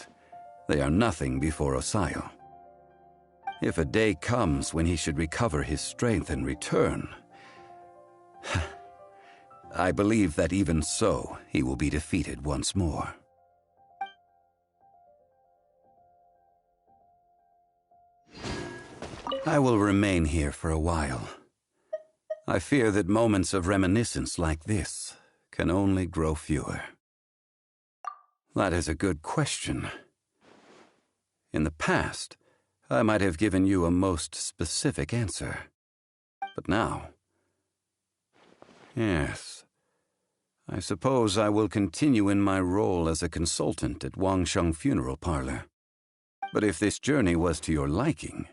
they are nothing before Osial. If a day comes when he should recover his strength and return, I believe that even so, he will be defeated once more. I will remain here for a while. I fear that moments of reminiscence like this can only grow fewer. That is a good question. In the past, I might have given you a most specific answer. But now... Yes. I suppose I will continue in my role as a consultant at Wangsheng Funeral Parlor. But if this journey was to your liking,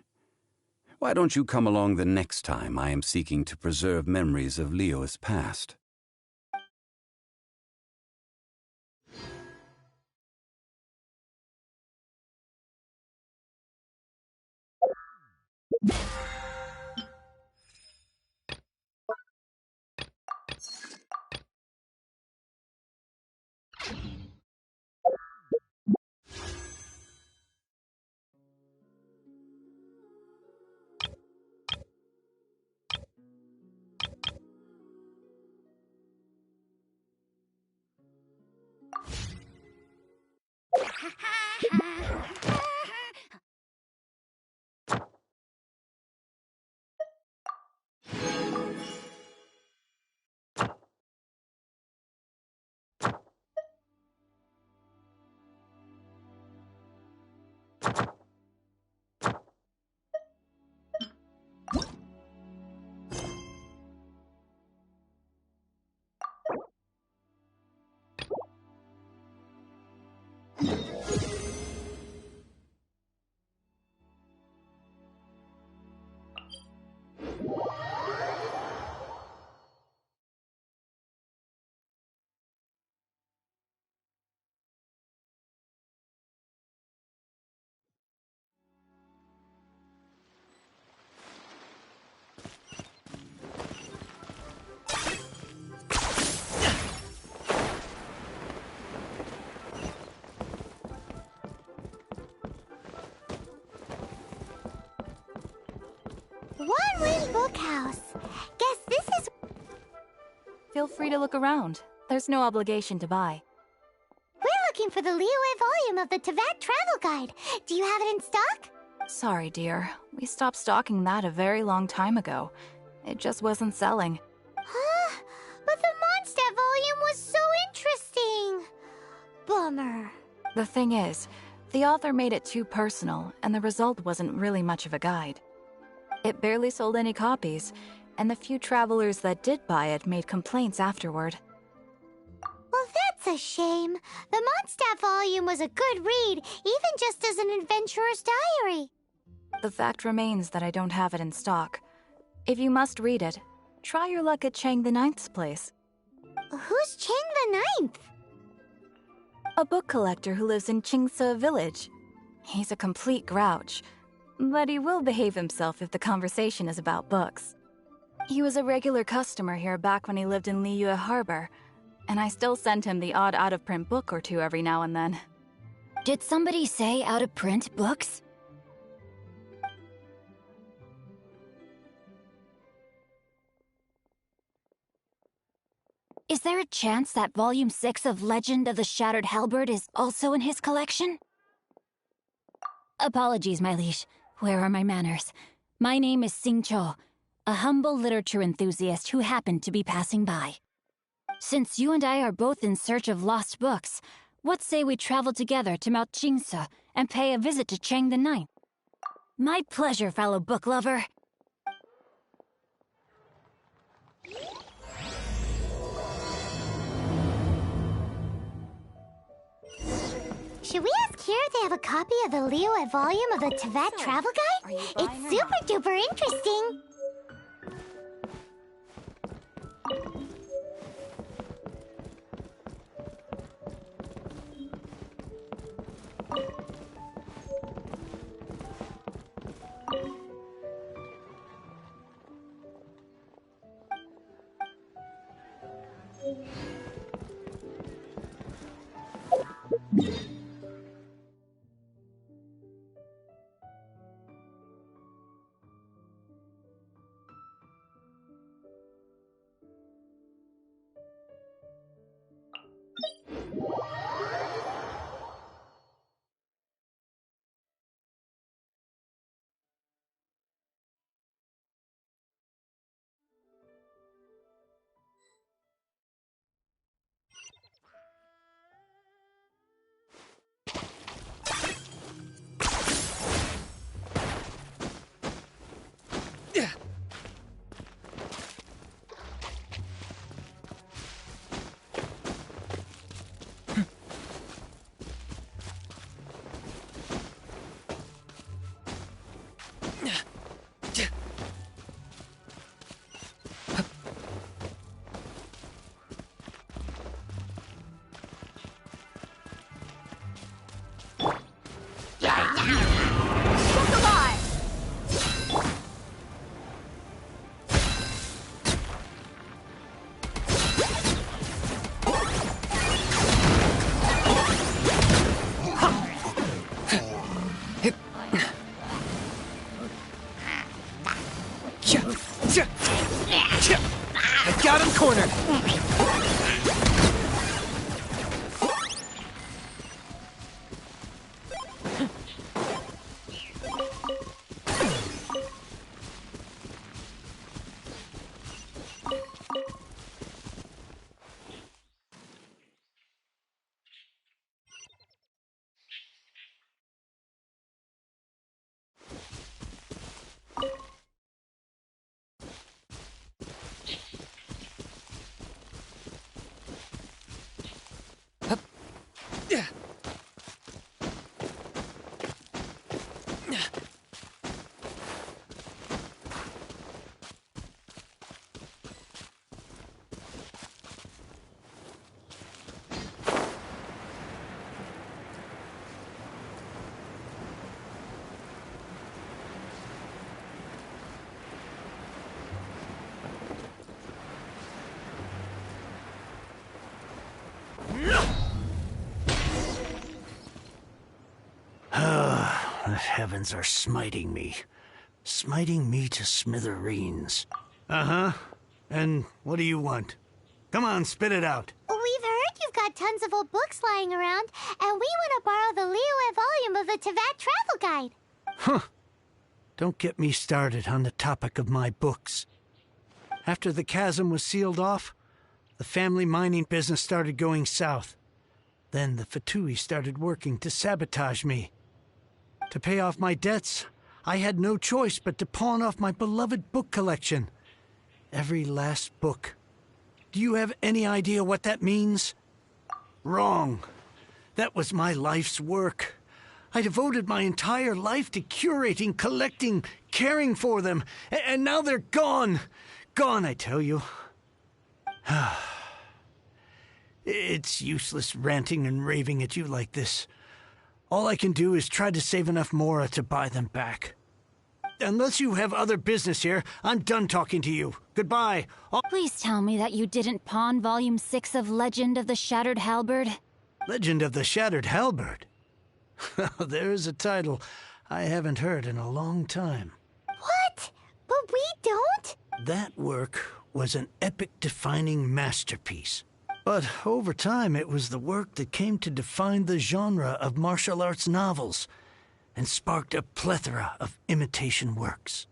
why don't you come along the next time I am seeking to preserve memories of Leo's past? One Ring Bookhouse. Guess this is... Feel free to look around. There's no obligation to buy. We're looking for the Liyue volume of the Teyvat Travel Guide. Do you have it in stock? Sorry, dear. We stopped stocking that a very long time ago. It just wasn't selling. Huh? But the Mondstadt volume was so interesting. Bummer. The thing is, the author made it too personal, and the result wasn't really much of a guide. It barely sold any copies, and the few travelers that did buy it made complaints afterward. Well, that's a shame. The Mondstadt volume was a good read, even just as an adventurer's diary. The fact remains that I don't have it in stock. If you must read it, try your luck at Chang the Ninth's place. Who's Chang the Ninth? A book collector who lives in Qingse village. He's a complete grouch, but he will behave himself if the conversation is about books. He was a regular customer here back when he lived in Liyue Harbor, and I still send him the odd out-of-print book or two every now and then. Did somebody say out-of-print books? Is there a chance that Volume 6 of Legend of the Shattered Halberd is also in his collection? Apologies, my liege. Where are my manners? My name is Sing Cho, a humble literature enthusiast who happened to be passing by. Since you and I are both in search of lost books, what say we travel together to Mount Qingse and pay a visit to Chang the Ninth? My pleasure, fellow book lover. Should we ask here if they have a copy of the Liyue volume of the Teyvat Travel Guide? It's super duper interesting. I got him cornered! The heavens are smiting me. Smiting me to smithereens. Uh-huh. And what do you want? Come on, spit it out. We've heard you've got tons of old books lying around, and we want to borrow the Liyue volume of the Teyvat Travel Guide. Huh. Don't get me started on the topic of my books. After the chasm was sealed off, the family mining business started going south. Then the Fatui started working to sabotage me. To pay off my debts, I had no choice but to pawn off my beloved book collection. Every last book. Do you have any idea what that means? Wrong. That was my life's work. I devoted my entire life to curating, collecting, caring for them. And now they're gone. Gone, I tell you. It's useless ranting and raving at you like this. All I can do is try to save enough Mora to buy them back. Unless you have other business here, I'm done talking to you. Goodbye. Please tell me that you didn't pawn Volume 6 of Legend of the Shattered Halberd. Legend of the Shattered Halberd? There's a title I haven't heard in a long time. What? But we don't? That work was an epic-defining masterpiece. But over time, it was the work that came to define the genre of martial arts novels and sparked a plethora of imitation works.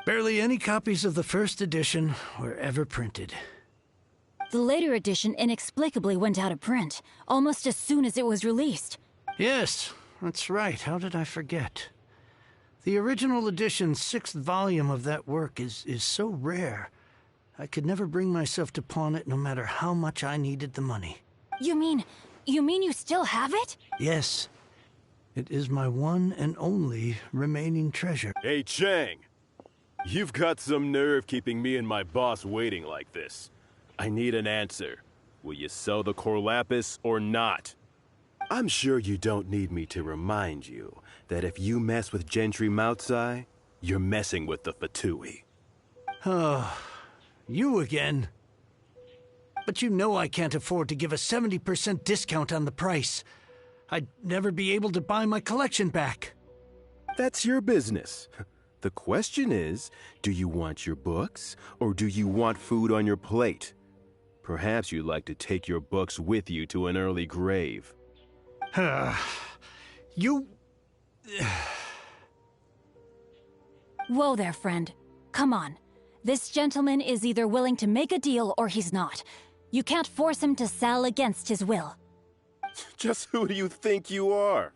Barely any copies of the first edition were ever printed. The later edition inexplicably went out of print, almost as soon as it was released. Yes, that's right. How did I forget? The original edition's 6th volume of that work is so rare, I could never bring myself to pawn it no matter how much I needed the money. You mean you still have it? Yes. It is my one and only remaining treasure. Hey, Chang! You've got some nerve keeping me and my boss waiting like this. I need an answer. Will you sell the core lapis or not? I'm sure you don't need me to remind you that if you mess with Gentry Moutsai, you're messing with the Fatui. Oh, you again. But you know I can't afford to give a 70% discount on the price. I'd never be able to buy my collection back. That's your business. The question is, do you want your books, or do you want food on your plate? Perhaps you'd like to take your books with you to an early grave. You... Whoa there, friend. Come on. This gentleman is either willing to make a deal or he's not. You can't force him to sell against his will. Just who do you think you are?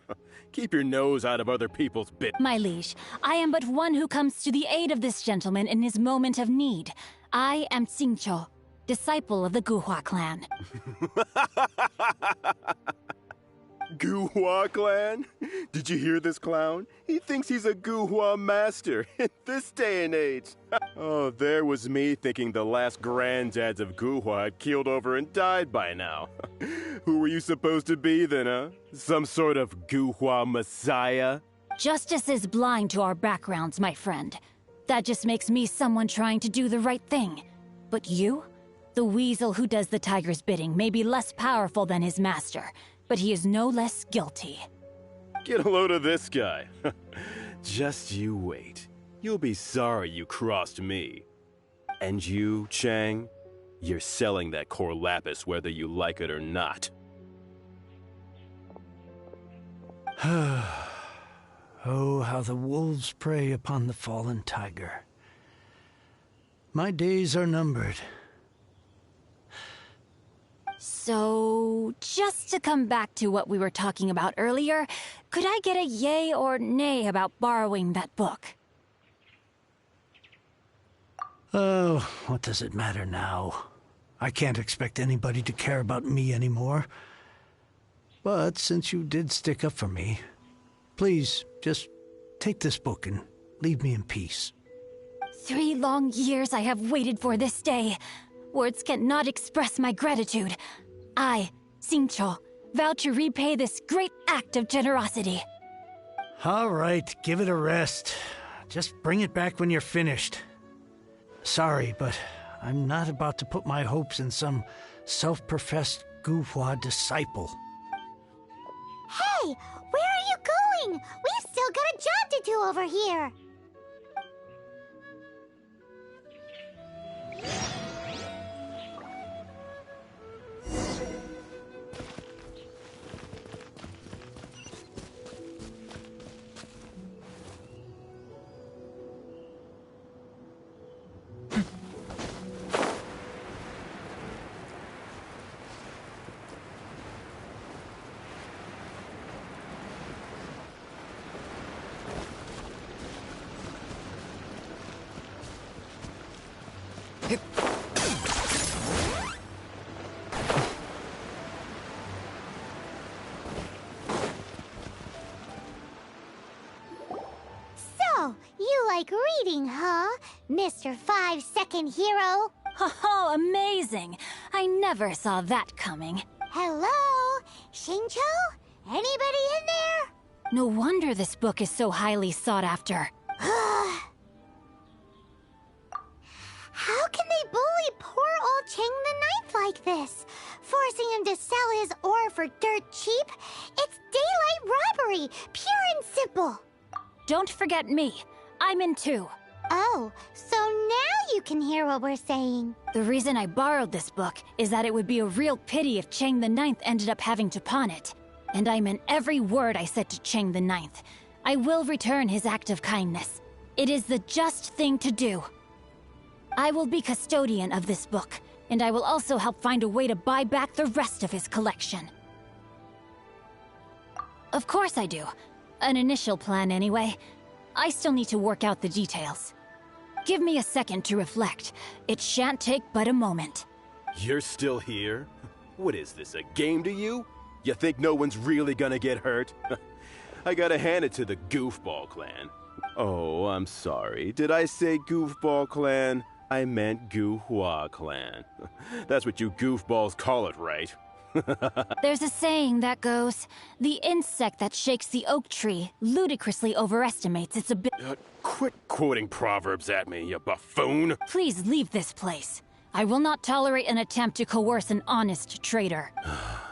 Keep your nose out of other people's bit. My liege, I am but one who comes to the aid of this gentleman in his moment of need. I am Xingqiu, disciple of the Guhua clan. Guhua clan? Did you hear this clown? He thinks he's a Guhua master in this day and age. Oh, there was me thinking the last granddads of Guhua had keeled over and died by now. Who were you supposed to be then, huh? Some sort of Guhua messiah? Justice is blind to our backgrounds, my friend. That just makes me someone trying to do the right thing. But you? The weasel who does the tiger's bidding may be less powerful than his master, but he is no less guilty. Get a load of this guy. Just you wait. You'll be sorry you crossed me. And you, Chang? You're selling that core lapis whether you like it or not. Oh, how the wolves prey upon the fallen tiger. My days are numbered. So, just to come back to what we were talking about earlier, could I get a yay or nay about borrowing that book? Oh, what does it matter now? I can't expect anybody to care about me anymore. But since you did stick up for me, please, just take this book and leave me in peace. 3 long years I have waited for this day. Words cannot express my gratitude. I, Xingqiu, vow to repay this great act of generosity. All right, give it a rest. Just bring it back when you're finished. Sorry, but I'm not about to put my hopes in some self-professed Guhua disciple. Hey, where are you going? We've still got a job to do over here. So, you like reading, huh? Mr. 5-second hero? Oh, amazing! I never saw that coming. Hello? Xingqiu? Anybody in there? No wonder this book is so highly sought after. How can they bully poor old Chang the Ninth like this? Forcing him to sell his ore for dirt cheap? It's daylight robbery, pure and simple. Don't forget me. I'm in too. Oh, so now you can hear what we're saying. The reason I borrowed this book is that it would be a real pity if Chang the Ninth ended up having to pawn it. And I meant every word I said to Chang the Ninth. I will return his act of kindness. It is the just thing to do. I will be custodian of this book, and I will also help find a way to buy back the rest of his collection. Of course I do. An initial plan, anyway. I still need to work out the details. Give me a second to reflect. It shan't take but a moment. You're still here? What is this, a game to you? You think no one's really gonna get hurt? I gotta hand it to the Goofball Clan. Oh, I'm sorry. Did I say Goofball Clan? I meant Guhua Clan. That's what you goofballs call it, right? There's a saying that goes, the insect that shakes the oak tree ludicrously overestimates its ability. Quit quoting proverbs at me, you buffoon! Please leave this place. I will not tolerate an attempt to coerce an honest trader.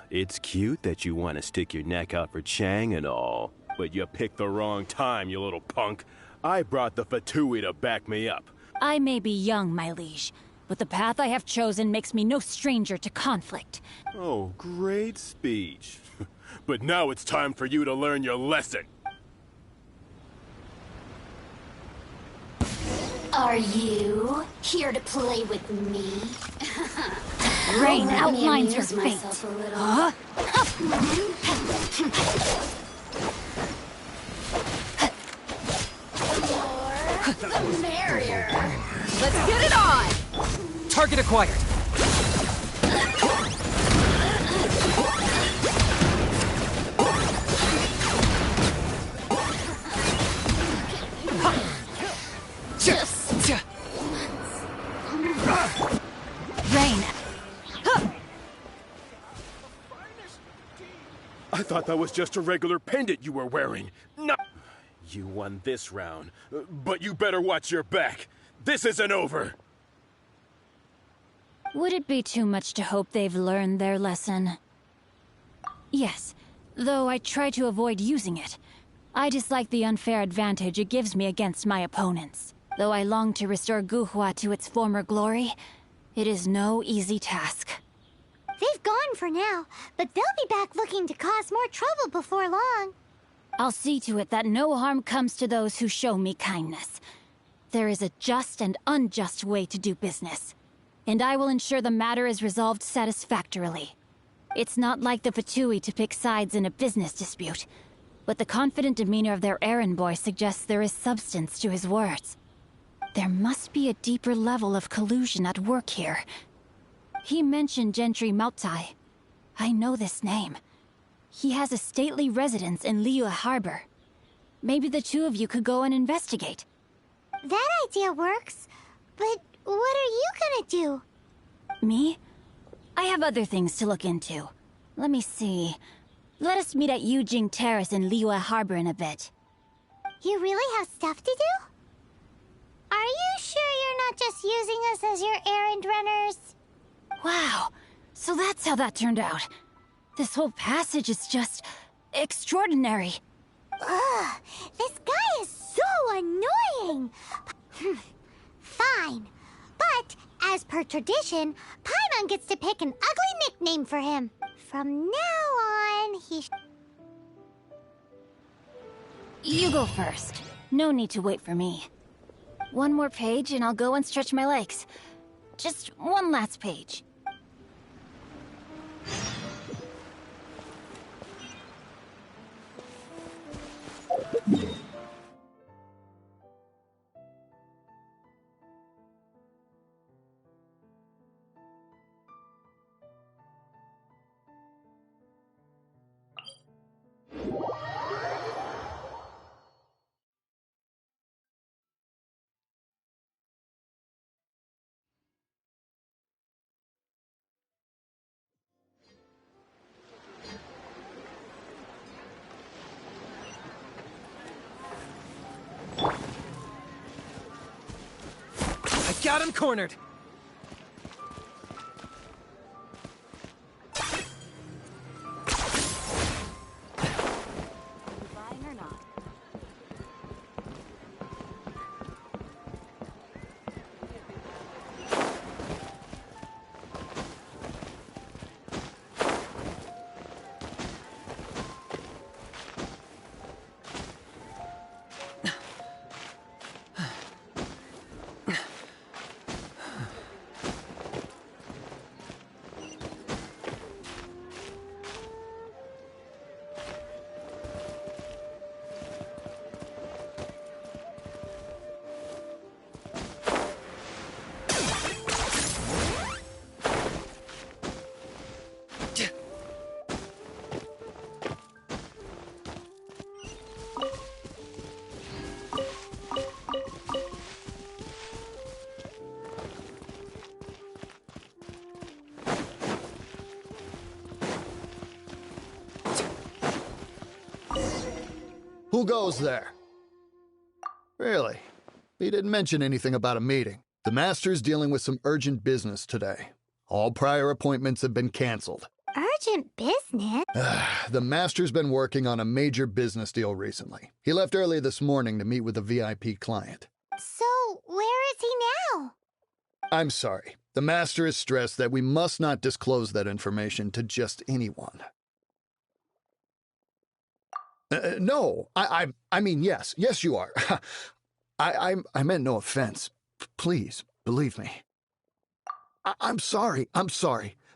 It's cute that you want to stick your neck out for Chang and all, but you picked the wrong time, you little punk. I brought the Fatui to back me up. I may be young, my liege, but the path I have chosen makes me no stranger to conflict. Oh, great speech. But now it's time for you to learn your lesson. Are you here to play with me? Rain outlines your fate. Huh? The merrier. Let's get it on! Target acquired. Rain. thought that was just a regular pendant you were wearing. No. You won this round, but you better watch your back. This isn't over. Would it be too much to hope they've learned their lesson? Yes, though I try to avoid using it. I dislike the unfair advantage it gives me against my opponents. Though I long to restore Guhua to its former glory, it is no easy task. They've gone for now, but they'll be back looking to cause more trouble before long. I'll see to it that no harm comes to those who show me kindness. There is a just and unjust way to do business, and I will ensure the matter is resolved satisfactorily. It's not like the Fatui to pick sides in a business dispute, but the confident demeanor of their errand boy suggests there is substance to his words. There must be a deeper level of collusion at work here. He mentioned Gentry Mautai. I know this name. He has a stately residence in Liyue Harbor. Maybe the two of you could go and investigate. That idea works, but what are you gonna do? Me? I have other things to look into. Let me see. Let us meet at Yujing Terrace in Liyue Harbor in a bit. You really have stuff to do? Are you sure you're not just using us as your errand runners? Wow, so that's how that turned out. This whole passage is just extraordinary. Ugh, this guy is so annoying. Fine, but as per tradition, Paimon gets to pick an ugly nickname for him. From now on, You go first. No need to wait for me. One more page and I'll go and stretch my legs. Just one last page. Got him cornered. Who goes there? Really? He didn't mention anything about a meeting. The Master's dealing with some urgent business today. All prior appointments have been canceled. Urgent business? The Master's been working on a major business deal recently. He left early this morning to meet with a VIP client. So, where is he now? I'm sorry. The Master has stressed that we must not disclose that information to just anyone. No, I mean, yes, you are. I meant no offense. Please, believe me. I'm sorry.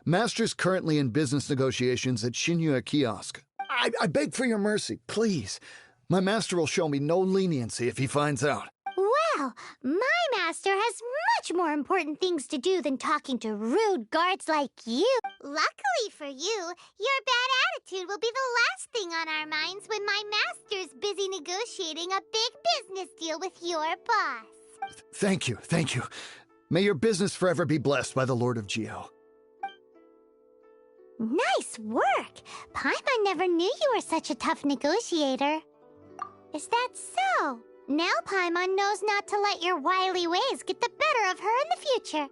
Master's currently in business negotiations at Shinya Kiosk. I beg for your mercy, please. My master will show me no leniency if he finds out. Well, my master has much more important things to do than talking to rude guards like you. Luckily for you, your bad attitude will be the last thing on our minds when my master's busy negotiating a big business deal with your boss. Thank you. May your business forever be blessed by the Lord of Geo. Nice work! Paimon never knew you were such a tough negotiator. Is that so? Now Paimon knows not to let your wily ways get the better of her in the future.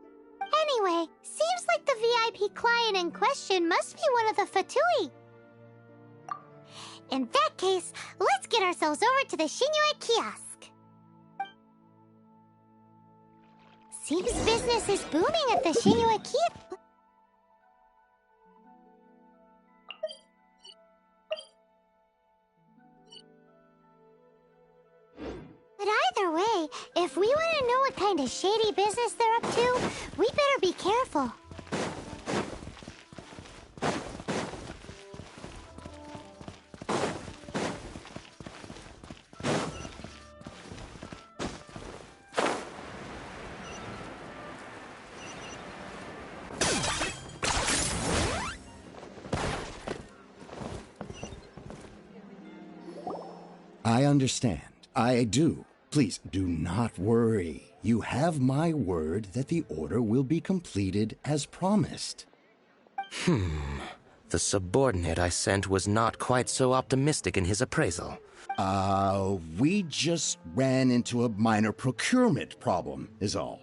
Anyway, seems like the VIP client in question must be one of the Fatui. In that case, let's get ourselves over to the Shinue kiosk. Seems business is booming at the Shinue kiosk. But either way, if we want to know what kind of shady business they're up to, we better be careful. I understand. I do. Please, do not worry. You have my word that the order will be completed as promised. The subordinate I sent was not quite so optimistic in his appraisal. We just ran into a minor procurement problem, is all.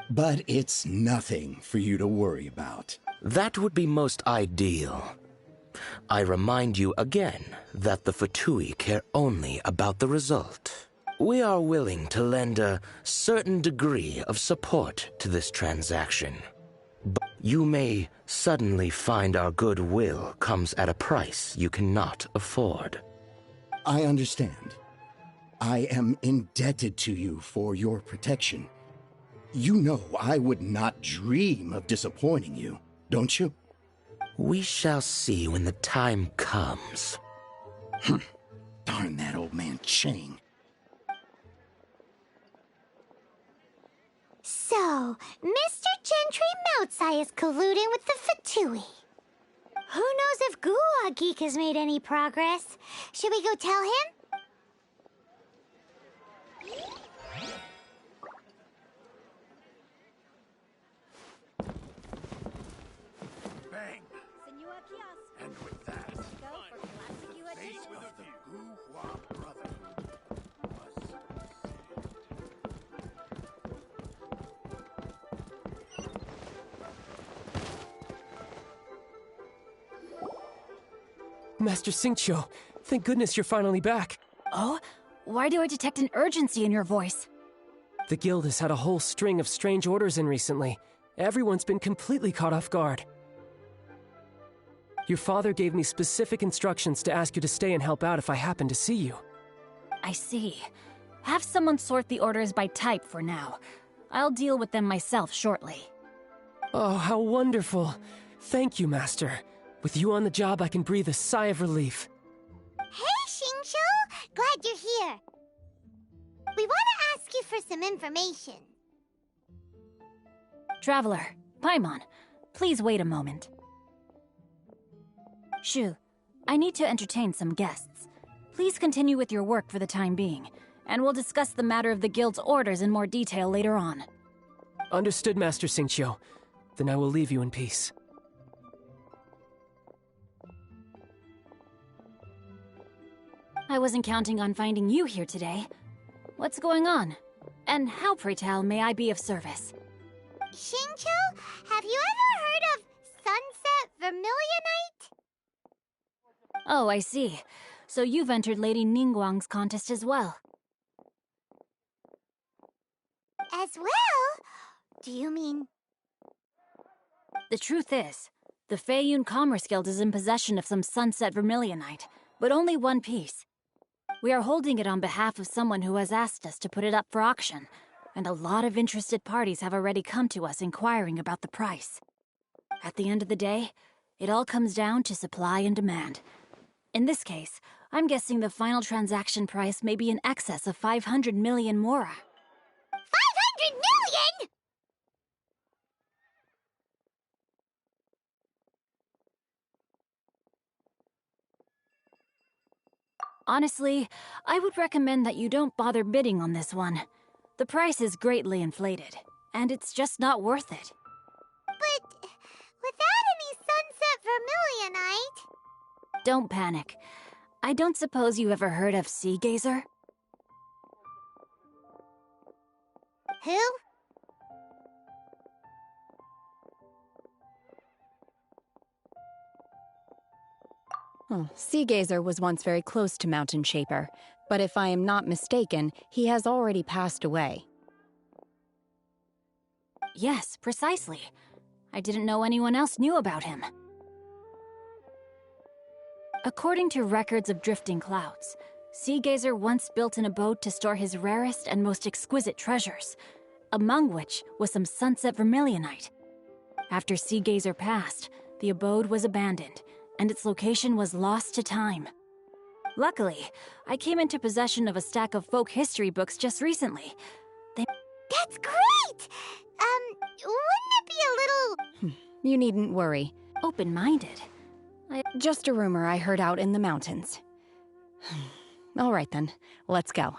But it's nothing for you to worry about. That would be most ideal. I remind you again that the Fatui care only about the result. We are willing to lend a certain degree of support to this transaction. But you may suddenly find our goodwill comes at a price you cannot afford. I understand. I am indebted to you for your protection. You know I would not dream of disappointing you, don't you? We shall see when the time comes. Darn that old man Chang. So, Mr. Gentry Moutsai is colluding with the Fatui. Who knows if Guwa Geek has made any progress? Should we go tell him? Bang! And with that, fate of the Guhua Brotherhood was Master Xingqiu, thank goodness you're finally back. Oh? Why do I detect an urgency in your voice? The guild has had a whole string of strange orders in recently. Everyone's been completely caught off guard. Your father gave me specific instructions to ask you to stay and help out if I happen to see you. I see. Have someone sort the orders by type for now. I'll deal with them myself shortly. Oh, how wonderful. Thank you, Master. With you on the job, I can breathe a sigh of relief. Hey, Xingqiu! Glad you're here. We want to ask you for some information. Traveler, Paimon, please wait a moment. Shu, I need to entertain some guests. Please continue with your work for the time being, and we'll discuss the matter of the guild's orders in more detail later on. Understood, Master Xingqiu. Then I will leave you in peace. I wasn't counting on finding you here today. What's going on? And how, pray tell, may I be of service? Xingqiu, have you ever heard of Sunset Vermilionite? Oh, I see. So you've entered Lady Ningguang's contest as well. As well? Do you mean... The truth is, the Feiyun Commerce Guild is in possession of some Sunset Vermilionite, but only one piece. We are holding it on behalf of someone who has asked us to put it up for auction, and a lot of interested parties have already come to us inquiring about the price. At the end of the day, it all comes down to supply and demand. In this case, I'm guessing the final transaction price may be in excess of 500 million mora. 500 million?! Honestly, I would recommend that you don't bother bidding on this one. The price is greatly inflated, and it's just not worth it. But without any Sunset Don't panic. I don't suppose you ever heard of Sea Gazer? Who? Sea Gazer was once very close to Mountain Shaper, but if I am not mistaken, he has already passed away. Yes, precisely. I didn't know anyone else knew about him. According to records of drifting clouds, Sea Gazer once built an abode to store his rarest and most exquisite treasures, among which was some sunset vermilionite. After Sea Gazer passed, the abode was abandoned, and its location was lost to time. Luckily, I came into possession of a stack of folk history books just recently. That's great! Wouldn't it be a little... You needn't worry. Open-minded. Just a rumor I heard out in the mountains. All right then, let's go.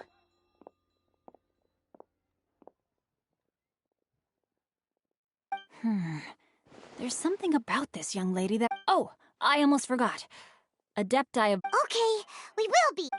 There's something about this young lady that... Oh, I almost forgot. Adepti of... Okay, we will be.